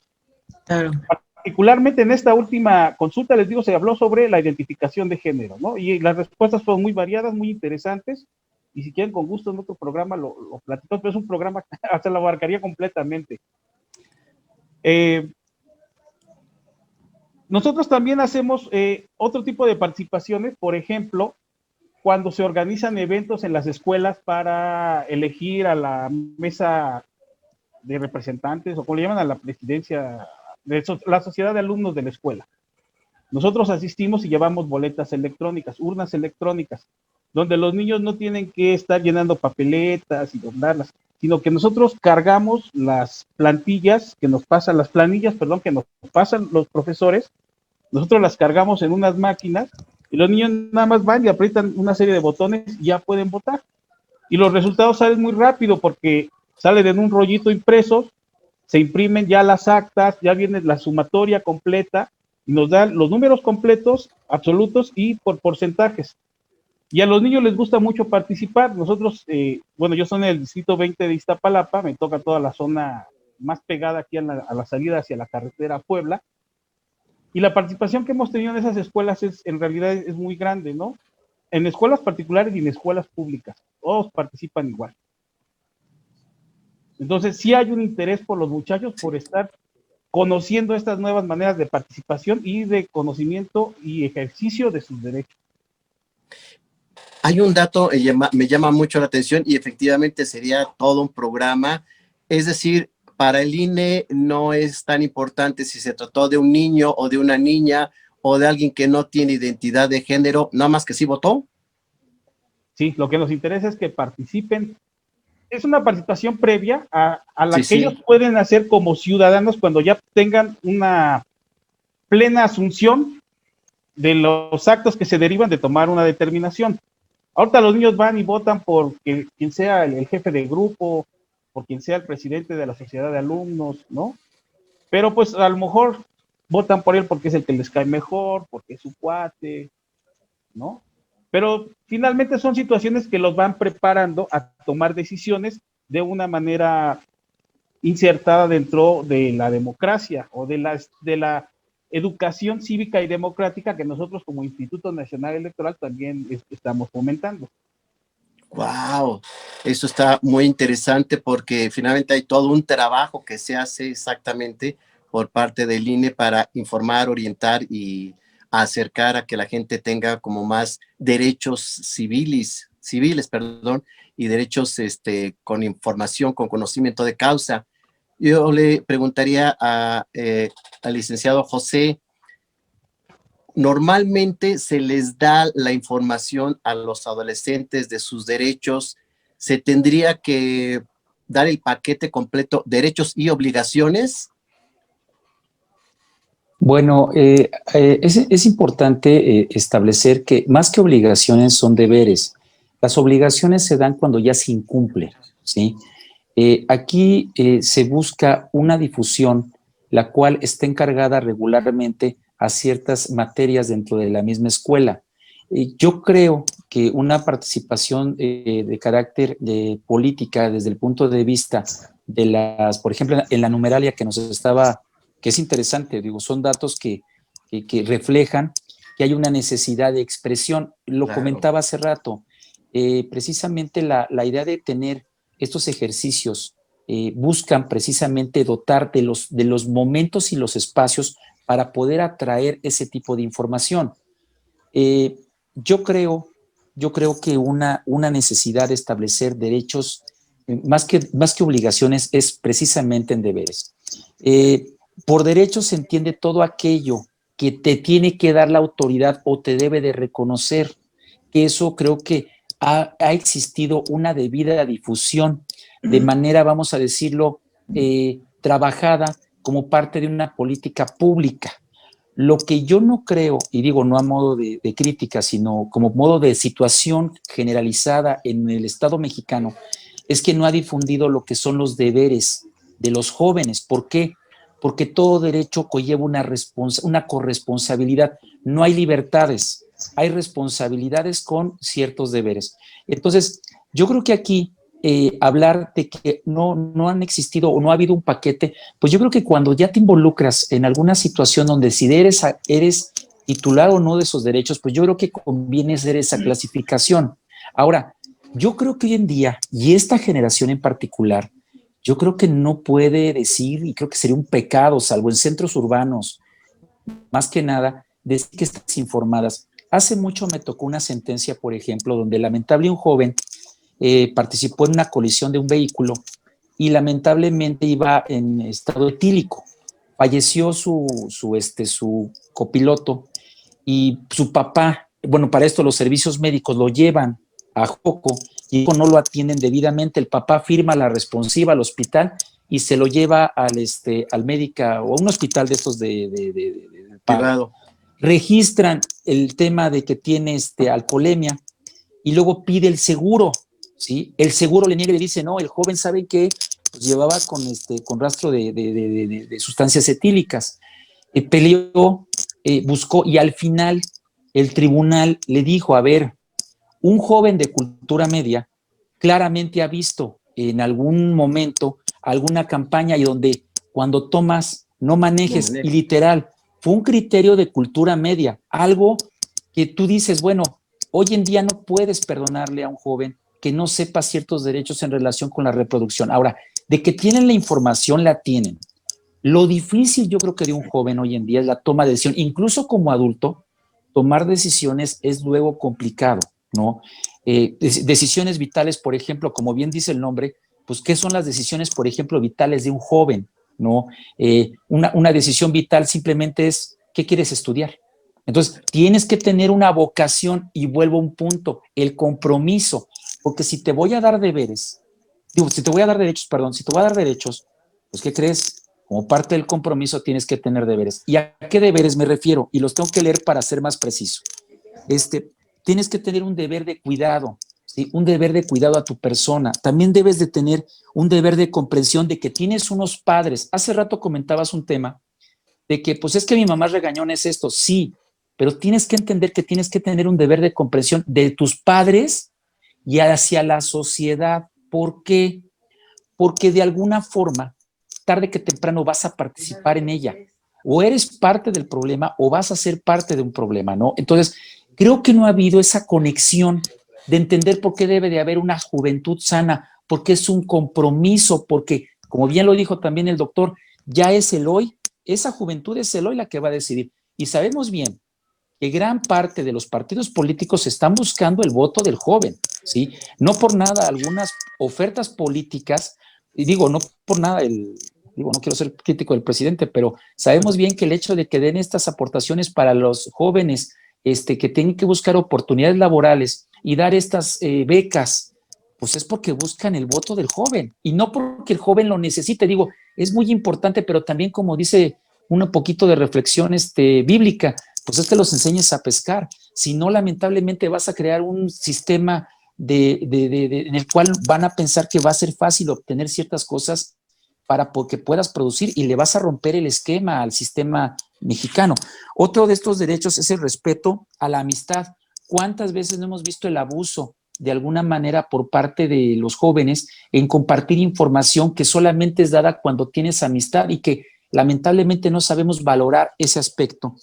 Claro. Particularmente en esta última consulta, les digo, se habló sobre la identificación de género, ¿no? Y las respuestas fueron muy variadas, muy interesantes, y si quieren con gusto en otro programa lo platicamos, pero es un programa que hasta lo abarcaría completamente. Nosotros también hacemos otro tipo de participaciones, por ejemplo, cuando se organizan eventos en las escuelas para elegir a la mesa de representantes, o como le llaman a la presidencia, de la sociedad de alumnos de la escuela. Nosotros asistimos y llevamos boletas electrónicas, urnas electrónicas, donde los niños no tienen que estar llenando papeletas y doblarlas, sino que nosotros cargamos las plantillas que nos pasan, las planillas, perdón, que nos pasan los profesores, nosotros las cargamos en unas máquinas y los niños nada más van y aprietan una serie de botones y ya pueden votar. Y los resultados salen muy rápido porque salen en un rollito impreso, se imprimen ya las actas, ya viene la sumatoria completa y nos dan los números completos, absolutos y por porcentajes. Y a los niños les gusta mucho participar. Nosotros, bueno, yo soy en el distrito 20 de Iztapalapa, me toca toda la zona más pegada aquí a la salida hacia la carretera a Puebla. Y la participación que hemos tenido en esas escuelas en realidad es muy grande, ¿no? En escuelas particulares y en escuelas públicas, todos participan igual. Entonces, sí hay un interés por los muchachos por estar conociendo estas nuevas maneras de participación y de conocimiento y ejercicio de sus derechos. Hay un dato que me llama mucho la atención y efectivamente sería todo un programa. Es decir, para el INE no es tan importante si se trató de un niño o de una niña o de alguien que no tiene identidad de género, nada más que sí votó. Sí, lo que nos interesa es que participen. Es una participación previa a la que ellos pueden hacer como ciudadanos cuando ya tengan una plena asunción de los actos que se derivan de tomar una determinación. Ahorita los niños van y votan por quien sea el jefe de grupo, por quien sea el presidente de la sociedad de alumnos, ¿no? Pero pues a lo mejor votan por él porque es el que les cae mejor, porque es su cuate, ¿no? Pero finalmente son situaciones que los van preparando a tomar decisiones de una manera insertada dentro de la democracia o de la educación cívica y democrática que nosotros como Instituto Nacional Electoral también estamos fomentando. Wow, eso está muy interesante porque finalmente hay todo un trabajo que se hace exactamente por parte del INE para informar, orientar y acercar a que la gente tenga como más derechos civiles, y derechos con información, con conocimiento de causa. Yo le preguntaría al licenciado José, normalmente se les da la información a los adolescentes de sus derechos, ¿se tendría que dar el paquete completo, derechos y obligaciones? Bueno, es importante establecer que más que obligaciones son deberes. Las obligaciones se dan cuando ya se incumple, ¿sí? Aquí se busca una difusión, la cual está encargada regularmente a ciertas materias dentro de la misma escuela. Yo creo que una participación de carácter de política desde el punto de vista de las, por ejemplo, en la numeralia que nos estaba, que es interesante, digo, son datos que reflejan que hay una necesidad de expresión. Lo comentaba hace rato, precisamente la idea de tener estos ejercicios buscan precisamente dotar de los momentos y los espacios para poder atraer ese tipo de información. Yo creo que una necesidad de establecer derechos, más que obligaciones, es precisamente en deberes. Por derechos se entiende todo aquello que te tiene que dar la autoridad o te debe de reconocer, que eso creo que ha existido una debida difusión de manera, vamos a decirlo, trabajada como parte de una política pública. Lo que yo no creo, y digo no a modo de crítica, sino como modo de situación generalizada en el Estado mexicano, es que no ha difundido lo que son los deberes de los jóvenes. ¿Por qué? Porque todo derecho conlleva una corresponsabilidad. No hay libertades, hay responsabilidades con ciertos deberes. Entonces, yo creo que aquí hablar de que no han existido o no ha habido un paquete, pues yo creo que cuando ya te involucras en alguna situación donde si eres titular o no de esos derechos, pues yo creo que conviene hacer esa clasificación. Ahora, yo creo que hoy en día, y esta generación en particular, yo creo que no puede decir, y creo que sería un pecado, salvo en centros urbanos, más que nada, decir que estás informadas. Hace mucho me tocó una sentencia, por ejemplo, donde lamentablemente un joven participó en una colisión de un vehículo y lamentablemente iba en estado etílico. Falleció su copiloto y su papá, bueno, para esto los servicios médicos lo llevan a Joco y no lo atienden debidamente, el papá firma la responsiva al hospital y se lo lleva al médico o a un hospital de estos de privado. Registran el tema de que tiene alcoholemia y luego pide el seguro, ¿sí? El seguro le niega y le dice, no, el joven sabe que pues, llevaba con rastro de sustancias etílicas. Peleó, buscó y al final el tribunal le dijo, a ver, un joven de cultura media claramente ha visto en algún momento alguna campaña y donde cuando tomas no manejes, y literal, fue un criterio de cultura media, algo que tú dices, bueno, hoy en día no puedes perdonarle a un joven que no sepa ciertos derechos en relación con la reproducción. Ahora, de que tienen la información, la tienen. Lo difícil yo creo que de un joven hoy en día es la toma de decisión, incluso como adulto, tomar decisiones es luego complicado, ¿no? Decisiones vitales, por ejemplo, como bien dice el nombre, pues ¿qué son las decisiones, por ejemplo, vitales de un joven, ¿no? Una decisión vital simplemente es, ¿qué quieres estudiar? Entonces, tienes que tener una vocación y vuelvo a un punto, el compromiso, porque si te voy a dar deberes, si te voy a dar derechos, pues ¿qué crees? Como parte del compromiso tienes que tener deberes. ¿Y a qué deberes me refiero? Y los tengo que leer para ser más preciso. Tienes que tener un deber de cuidado, ¿sí? Un deber de cuidado a tu persona. También debes de tener un deber de comprensión de que tienes unos padres. Hace rato comentabas un tema de que, pues es que mi mamá regañón es esto. Sí, pero tienes que entender que tienes que tener un deber de comprensión de tus padres y hacia la sociedad. ¿Por qué? Porque de alguna forma, tarde que temprano vas a participar en ella. O eres parte del problema o vas a ser parte de un problema, ¿no? Entonces, creo que no ha habido esa conexión de entender por qué debe de haber una juventud sana, porque es un compromiso, porque, como bien lo dijo también el doctor, ya es el hoy, esa juventud es el hoy la que va a decidir. Y sabemos bien que gran parte de los partidos políticos están buscando el voto del joven, ¿sí? No por nada, algunas ofertas políticas, y digo, no por nada, no quiero ser crítico del presidente, pero sabemos bien que el hecho de que den estas aportaciones para los jóvenes que tienen que buscar oportunidades laborales y dar estas becas, pues es porque buscan el voto del joven y no porque el joven lo necesite. Digo, es muy importante, pero también como dice un poquito de reflexión bíblica, pues es que los enseñes a pescar. Si no, lamentablemente vas a crear un sistema en el cual van a pensar que va a ser fácil obtener ciertas cosas para que puedas producir y le vas a romper el esquema al sistema mexicano. Otro de estos derechos es el respeto a la amistad. ¿Cuántas veces no hemos visto el abuso de alguna manera por parte de los jóvenes en compartir información que solamente es dada cuando tienes amistad y que lamentablemente no sabemos valorar ese aspecto?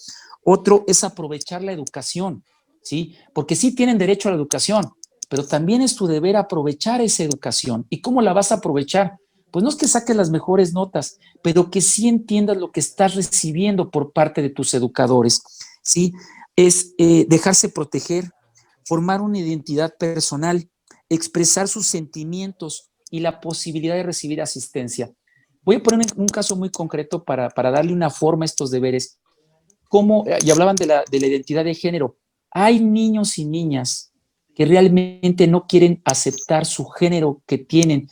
Otro es aprovechar la educación, ¿sí? Porque sí tienen derecho a la educación, pero también es tu deber aprovechar esa educación. ¿Y cómo la vas a aprovechar? Pues no es que saques las mejores notas, pero que sí entiendas lo que estás recibiendo por parte de tus educadores, ¿sí? Es dejarse proteger, formar una identidad personal, expresar sus sentimientos y la posibilidad de recibir asistencia. Voy a poner un caso muy concreto para darle una forma a estos deberes. Y hablaban de la identidad de género. Hay niños y niñas que realmente no quieren aceptar su género que tienen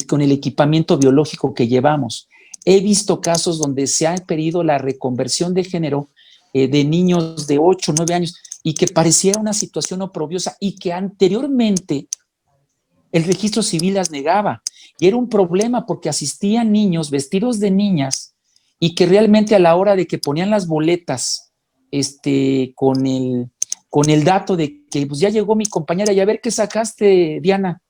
con el equipamiento biológico que llevamos. He visto casos donde se ha pedido la reconversión de género de niños de 8 o 9 años y que pareciera una situación oprobiosa y que anteriormente el registro civil las negaba. Y era un problema porque asistían niños vestidos de niñas y que realmente a la hora de que ponían las boletas con el dato de que pues ya llegó mi compañera y a ver qué sacaste, Diana,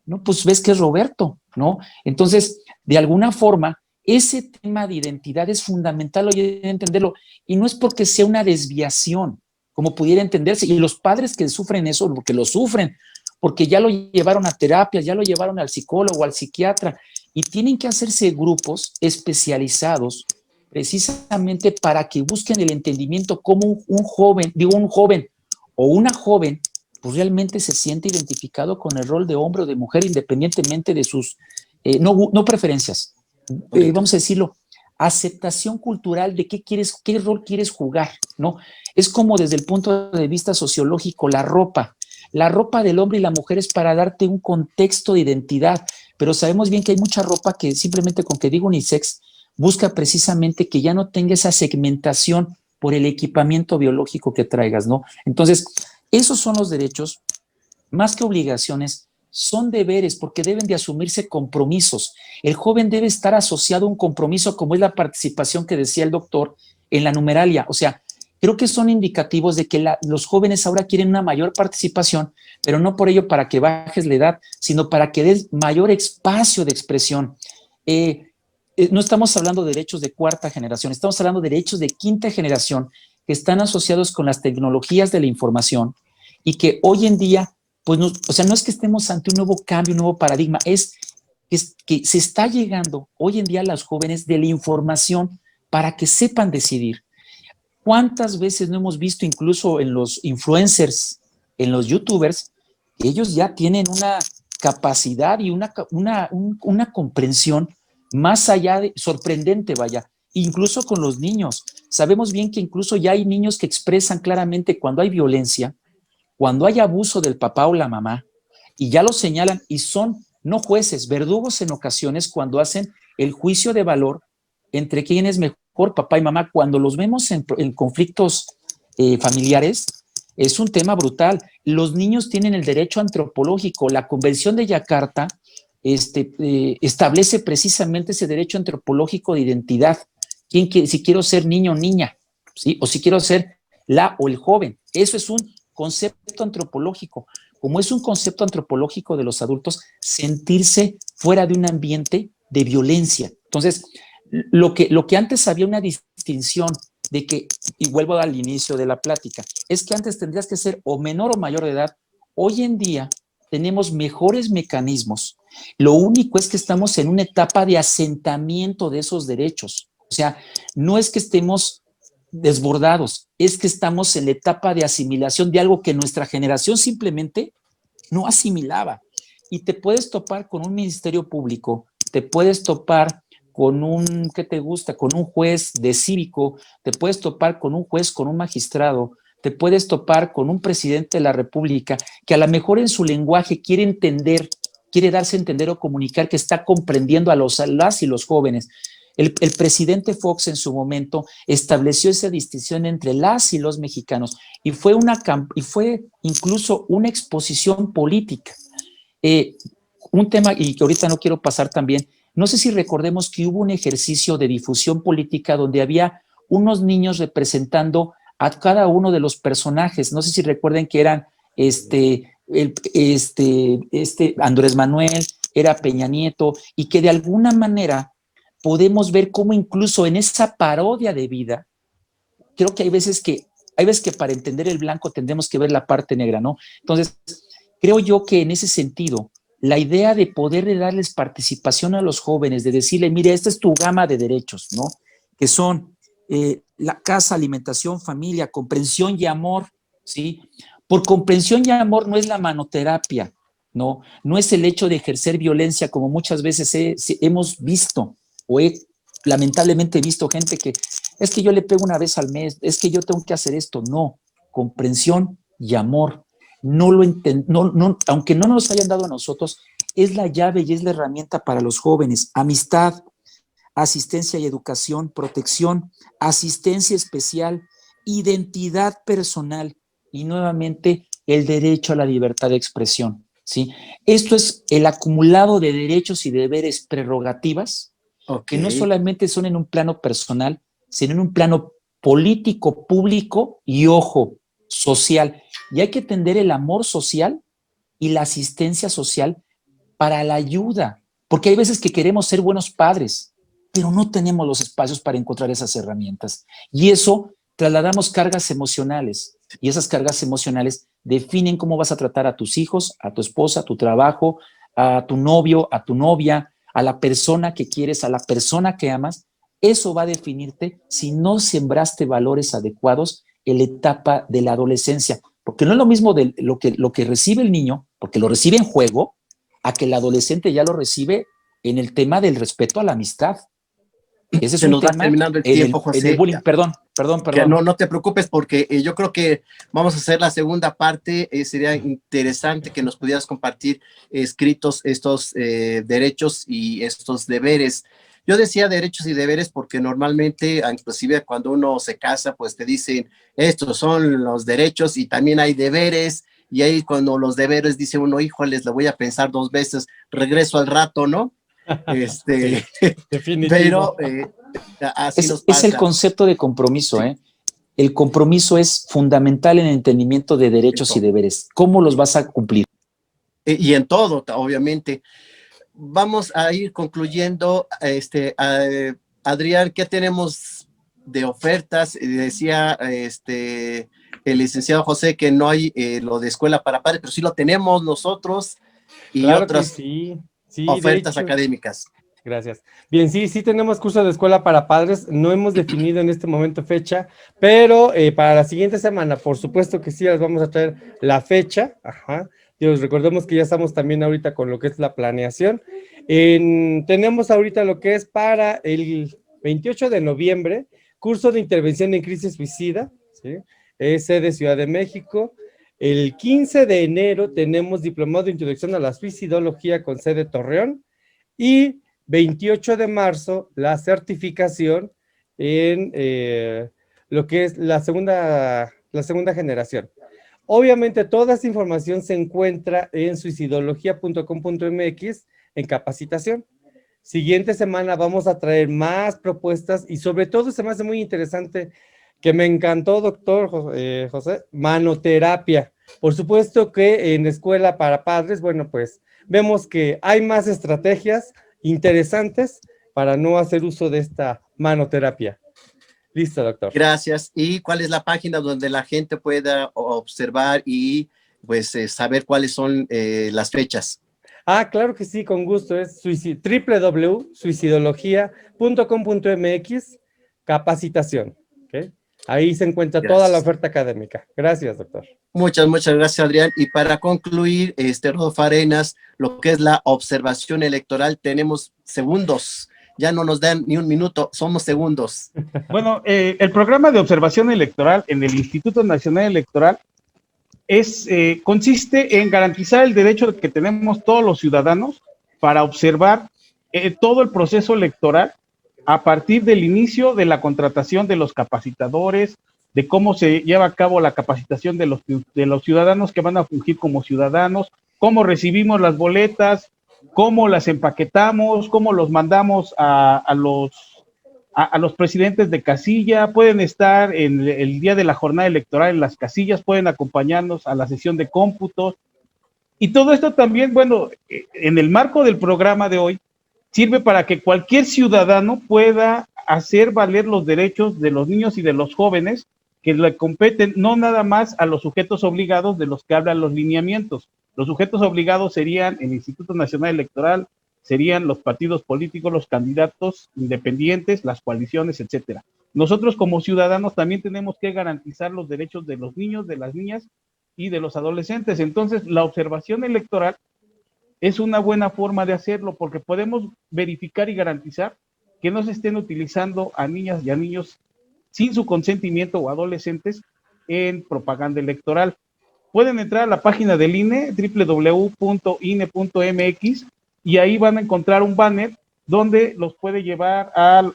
no, pues ves que es Roberto, ¿no? Entonces, de alguna forma, ese tema de identidad es fundamental hoy entenderlo y no es porque sea una desviación, como pudiera entenderse, y los padres que sufren eso, porque lo sufren, porque ya lo llevaron a terapia, ya lo llevaron al psicólogo, al psiquiatra, y tienen que hacerse grupos especializados precisamente para que busquen el entendimiento como un joven o una joven, pues realmente se siente identificado con el rol de hombre o de mujer independientemente de sus no preferencias, vamos a decirlo, aceptación cultural de qué rol quieres jugar, ¿no? Es como desde el punto de vista sociológico la ropa. La ropa del hombre y la mujer es para darte un contexto de identidad, pero sabemos bien que hay mucha ropa que simplemente con que diga unisex busca precisamente que ya no tenga esa segmentación por el equipamiento biológico que traigas, ¿no? Entonces, esos son los derechos, más que obligaciones, son deberes porque deben de asumirse compromisos. El joven debe estar asociado a un compromiso como es la participación que decía el doctor en la numeralia. O sea, creo que son indicativos de que los jóvenes ahora quieren una mayor participación, pero no por ello para que bajes la edad, sino para que des mayor espacio de expresión. No estamos hablando de derechos de cuarta generación, estamos hablando de derechos de quinta generación que están asociados con las tecnologías de la información y que hoy en día, pues, no, o sea, no es que estemos ante un nuevo cambio, un nuevo paradigma, es que se está llegando hoy en día a los jóvenes de la información para que sepan decidir. ¿Cuántas veces no hemos visto incluso en los influencers, en los youtubers, que ellos ya tienen una capacidad y una comprensión más allá de sorprendente, vaya, incluso con los niños? Sabemos bien que incluso ya hay niños que expresan claramente cuando hay violencia, cuando hay abuso del papá o la mamá, y ya lo señalan y son no jueces, verdugos en ocasiones cuando hacen el juicio de valor entre quién es mejor, papá y mamá. Cuando los vemos en conflictos familiares, es un tema brutal. Los niños tienen el derecho antropológico. La Convención de Yakarta establece precisamente ese derecho antropológico de identidad. Si quiero ser niño o niña, ¿sí? O si quiero ser la o el joven. Eso es un concepto antropológico. Como es un concepto antropológico de los adultos, sentirse fuera de un ambiente de violencia. Entonces, lo que antes había una distinción de que, y vuelvo al inicio de la plática, es que antes tendrías que ser o menor o mayor de edad. Hoy en día tenemos mejores mecanismos. Lo único es que estamos en una etapa de asentamiento de esos derechos. O sea, no es que estemos desbordados, es que estamos en la etapa de asimilación de algo que nuestra generación simplemente no asimilaba. Y te puedes topar con un ministerio público, te puedes topar con un, ¿qué te gusta? Con un juez de cívico, te puedes topar con un juez, con un magistrado, te puedes topar con un presidente de la República que a lo mejor en su lenguaje quiere entender, quiere darse a entender o comunicar que está comprendiendo a las y los jóvenes. El presidente Fox en su momento estableció esa distinción entre las y los mexicanos y fue incluso una exposición política. Un tema, y que ahorita no quiero pasar también, no sé si recordemos que hubo un ejercicio de difusión política donde había unos niños representando a cada uno de los personajes. No sé si recuerden que eran Andrés Manuel, era Peña Nieto, y que de alguna manera podemos ver cómo incluso en esa parodia de vida, creo que hay veces que para entender el blanco tendremos que ver la parte negra, ¿no? Entonces, creo yo que en ese sentido, la idea de poder darles participación a los jóvenes, de decirle, mire, esta es tu gama de derechos, ¿no? Que son la casa, alimentación, familia, comprensión y amor, ¿sí? Por comprensión y amor no es la manoterapia, ¿no? No es el hecho de ejercer violencia como muchas veces hemos visto o he lamentablemente visto gente que es que yo le pego una vez al mes, es que yo tengo que hacer esto. No, comprensión y amor. Aunque no nos hayan dado a nosotros, es la llave y es la herramienta para los jóvenes. Amistad, asistencia y educación, protección, asistencia especial, identidad personal y nuevamente el derecho a la libertad de expresión, ¿sí? Esto es el acumulado de derechos y deberes, prerrogativas, que no solamente son en un plano personal, sino en un plano político, público y, ojo, social. Y hay que tender el amor social y la asistencia social para la ayuda, porque hay veces que queremos ser buenos padres, pero no tenemos los espacios para encontrar esas herramientas. Y eso trasladamos cargas emocionales, y esas cargas emocionales definen cómo vas a tratar a tus hijos, a tu esposa, a tu trabajo, a tu novio, a tu novia, a la persona que quieres, a la persona que amas. Eso va a definirte si no sembraste valores adecuados en la etapa de la adolescencia, porque no es lo mismo de lo que recibe el niño, porque lo recibe en juego, a que el adolescente ya lo recibe en el tema del respeto a la amistad. Ese es un tema terminando el tiempo, José. en el bullying, perdón. Perdón. Que no te preocupes porque yo creo que vamos a hacer la segunda parte. Sería interesante que nos pudieras compartir escritos estos derechos y estos deberes. Yo decía derechos y deberes porque normalmente, inclusive cuando uno se casa, pues te dicen, estos son los derechos y también hay deberes. Y ahí cuando los deberes dice uno, híjoles, lo voy a pensar 2 veces, regreso al rato, ¿no? Sí, Pero definitivo. así nos pasa. Es el concepto de compromiso, ¿eh? El compromiso es fundamental en el entendimiento de derechos y deberes. ¿Cómo los vas a cumplir? Y en todo, obviamente. Vamos a ir concluyendo. Adrián, ¿qué tenemos de ofertas? Decía el licenciado José que no hay lo de escuela para padres, pero sí lo tenemos nosotros y Claro otras que sí. Sí, ofertas de hecho, académicas. gracias. Bien, sí tenemos curso de escuela para padres. No hemos definido en este momento fecha, pero para la siguiente semana, por supuesto que sí, les vamos a traer la fecha. Ajá. Dios, recordemos que ya estamos también ahorita con lo que es la planeación. Tenemos ahorita lo que es para el 28 de noviembre, curso de intervención en crisis suicida, ¿sí? Es sede Ciudad de México. El 15 de enero tenemos diplomado de introducción a la suicidología con sede Torreón. Y 28 de marzo, la certificación en lo que es la segunda generación. Obviamente, toda esta información se encuentra en suicidología.com.mx en capacitación. Siguiente semana vamos a traer más propuestas y sobre todo se me hace muy interesante, que me encantó, doctor José, manoterapia. Por supuesto que en escuela para padres, bueno, pues vemos que hay más estrategias interesantes para no hacer uso de esta manoterapia. Listo, doctor. Gracias. ¿Y cuál es la página donde la gente pueda observar y pues saber cuáles son las fechas? Claro que sí, con gusto. Es www.suicidología.com.mx capacitación. ¿Okay? Ahí se encuentra toda la oferta académica. Gracias, doctor. Muchas gracias, Adrián. Y para concluir, Rodolfo Arenas, lo que es la observación electoral, tenemos segundos. Ya no nos dan ni un minuto, somos segundos. Bueno, el programa de observación electoral en el Instituto Nacional Electoral consiste en garantizar el derecho que tenemos todos los ciudadanos para observar todo el proceso electoral a partir del inicio de la contratación de los capacitadores, de cómo se lleva a cabo la capacitación de los ciudadanos que van a fungir como ciudadanos, cómo recibimos las boletas, cómo las empaquetamos, cómo los mandamos a los presidentes de casilla. Pueden estar en el día de la jornada electoral en las casillas, pueden acompañarnos a la sesión de cómputos. Y todo esto también, bueno, en el marco del programa de hoy, sirve para que cualquier ciudadano pueda hacer valer los derechos de los niños y de los jóvenes que le competen, no nada más a los sujetos obligados de los que hablan los lineamientos. Los sujetos obligados serían el Instituto Nacional Electoral, serían los partidos políticos, los candidatos independientes, las coaliciones, etcétera. Nosotros como ciudadanos también tenemos que garantizar los derechos de los niños, de las niñas y de los adolescentes. Entonces, la observación electoral es una buena forma de hacerlo porque podemos verificar y garantizar que no se estén utilizando a niñas y a niños sin su consentimiento o adolescentes en propaganda electoral. Pueden entrar a la página del INE, www.ine.mx, y ahí van a encontrar un banner donde los puede llevar a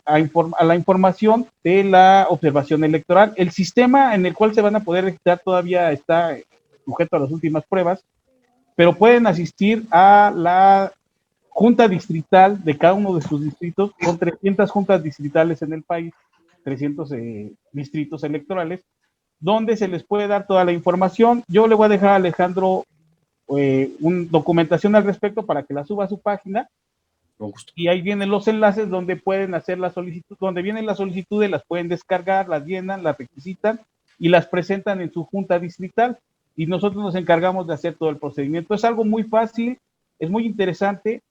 la información de la observación electoral. El sistema en el cual se van a poder registrar todavía está sujeto a las últimas pruebas, pero pueden asistir a la junta distrital de cada uno de sus distritos, con 300 juntas distritales en el país, 300 distritos electorales, donde se les puede dar toda la información. Yo le voy a dejar a Alejandro una documentación al respecto para que la suba a su página. Y ahí vienen los enlaces donde pueden hacer la solicitud, donde vienen las solicitudes, las pueden descargar, las llenan, las requisitan y las presentan en su junta distrital. Y nosotros nos encargamos de hacer todo el procedimiento. Es algo muy fácil, es muy interesante,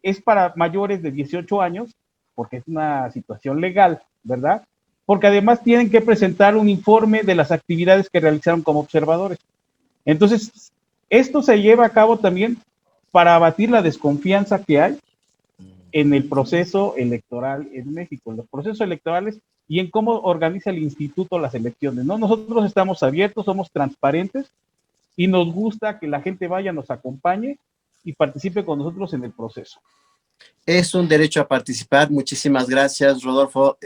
es para mayores de 18 años, porque es una situación legal, ¿verdad? Porque además tienen que presentar un informe de las actividades que realizaron como observadores. Entonces, esto se lleva a cabo también para abatir la desconfianza que hay en el proceso electoral en México. Los procesos electorales y en cómo organiza el instituto las elecciones, ¿no? Nosotros estamos abiertos, somos transparentes y nos gusta que la gente vaya, nos acompañe y participe con nosotros en el proceso. Es un derecho a participar. Muchísimas gracias, Rodolfo.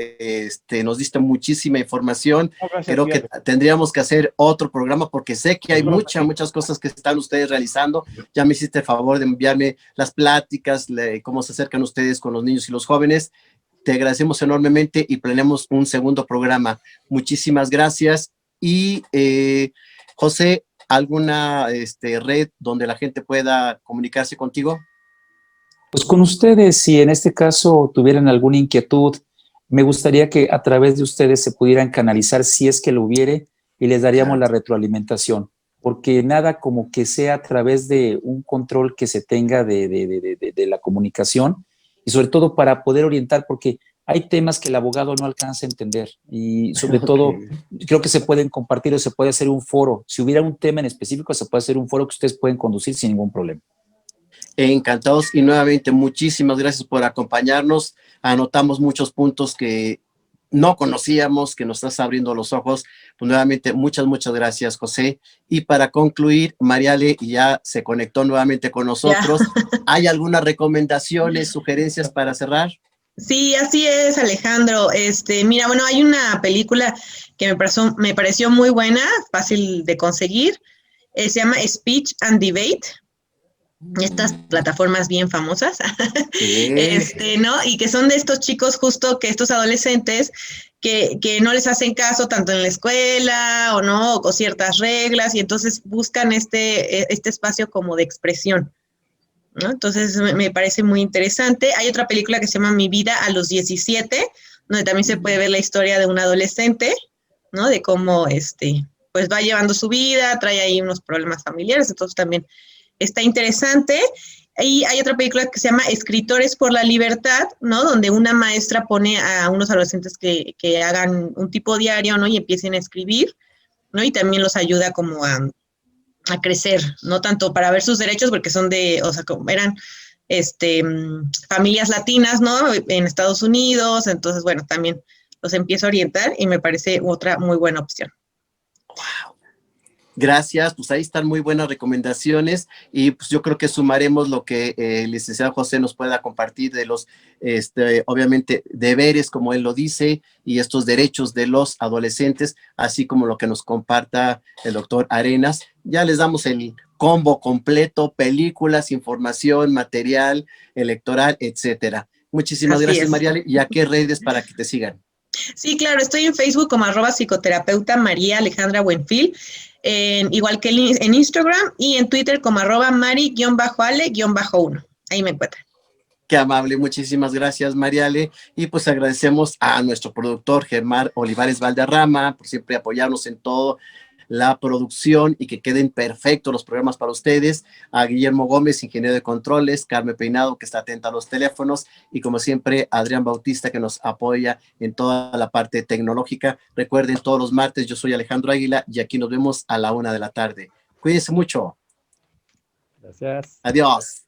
Nos diste muchísima información. No, gracias, Creo que tendríamos que hacer otro programa porque sé que hay muchas cosas que están ustedes realizando. Ya me hiciste el favor de enviarme las pláticas, cómo se acercan ustedes con los niños y los jóvenes. Te agradecemos enormemente y planeamos un segundo programa. Muchísimas gracias. Y José, ¿alguna red donde la gente pueda comunicarse contigo? Pues con ustedes, si en este caso tuvieran alguna inquietud, me gustaría que a través de ustedes se pudieran canalizar si es que lo hubiere y les daríamos la retroalimentación, porque nada como que sea a través de un control que se tenga de la comunicación y sobre todo para poder orientar, porque hay temas que el abogado no alcanza a entender y sobre todo creo que se pueden compartir o se puede hacer un foro. Si hubiera un tema en específico, se puede hacer un foro que ustedes pueden conducir sin ningún problema. Encantados y nuevamente muchísimas gracias por acompañarnos. Anotamos muchos puntos que no conocíamos, que nos estás abriendo los ojos. Pues nuevamente muchas gracias, José. Y para concluir, Mariale ya se conectó nuevamente con nosotros. ¿Hay algunas recomendaciones, sugerencias para cerrar? Sí, así es, Alejandro. Mira, bueno, hay una película que me pareció muy buena, fácil de conseguir. Se llama Speech and Debate. Estas plataformas bien famosas, ¿no? Y que son de estos chicos justo que estos adolescentes que no les hacen caso tanto en la escuela o no, o ciertas reglas, y entonces buscan este espacio como de expresión, ¿no? Entonces me parece muy interesante. Hay otra película que se llama Mi vida a los 17, donde también se puede ver la historia de un adolescente, ¿no? De cómo pues va llevando su vida, trae ahí unos problemas familiares, entonces también está interesante. Y hay otra película que se llama Escritores por la Libertad, ¿no? Donde una maestra pone a unos adolescentes que hagan un tipo diario, ¿no? Y empiecen a escribir, ¿no? Y también los ayuda como a crecer, no tanto para ver sus derechos, porque son como eran familias latinas, ¿no? En Estados Unidos, entonces, bueno, también los empiezo a orientar y me parece otra muy buena opción. ¡Wow! Gracias, pues ahí están muy buenas recomendaciones y pues yo creo que sumaremos lo que el licenciado José nos pueda compartir de los, obviamente, deberes, como él lo dice, y estos derechos de los adolescentes, así como lo que nos comparta el doctor Arenas. Ya les damos el combo completo, películas, información, material electoral, etcétera. Muchísimas gracias, Mariale. ¿Y a qué redes para que te sigan? Sí, claro, estoy en Facebook como @psicoterapeuta María Alejandra Buenfil, igual que en Instagram, y en Twitter como @mari_ale_1. Ahí me encuentran. Qué amable, muchísimas gracias, Mariale. Y pues agradecemos a nuestro productor Germán Olivares Valderrama por siempre apoyarnos en todo la producción y que queden perfectos los programas para ustedes, a Guillermo Gómez, ingeniero de controles, Carmen Peinado, que está atenta a los teléfonos, y como siempre, Adrián Bautista, que nos apoya en toda la parte tecnológica. Recuerden, todos los martes, yo soy Alejandro Águila, y aquí nos vemos a la 1:00 p.m. Cuídense mucho. Gracias. Adiós.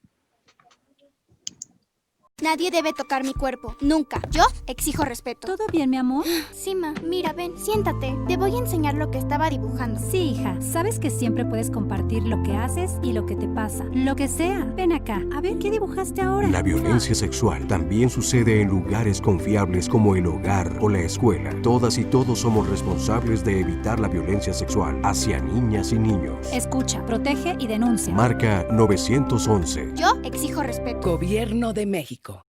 Nadie debe tocar mi cuerpo, nunca. Yo exijo respeto. ¿Todo bien, mi amor? Sí, ma. Mira, ven, siéntate. Te voy a enseñar lo que estaba dibujando. Sí, hija. Sabes que siempre puedes compartir lo que haces y lo que te pasa. Lo que sea. Ven acá. A ver, ¿qué dibujaste ahora? La violencia sexual también sucede en lugares confiables como el hogar o la escuela. Todas y todos somos responsables de evitar la violencia sexual hacia niñas y niños. Escucha, protege y denuncia. Marca 911. Yo exijo respeto. Gobierno de México.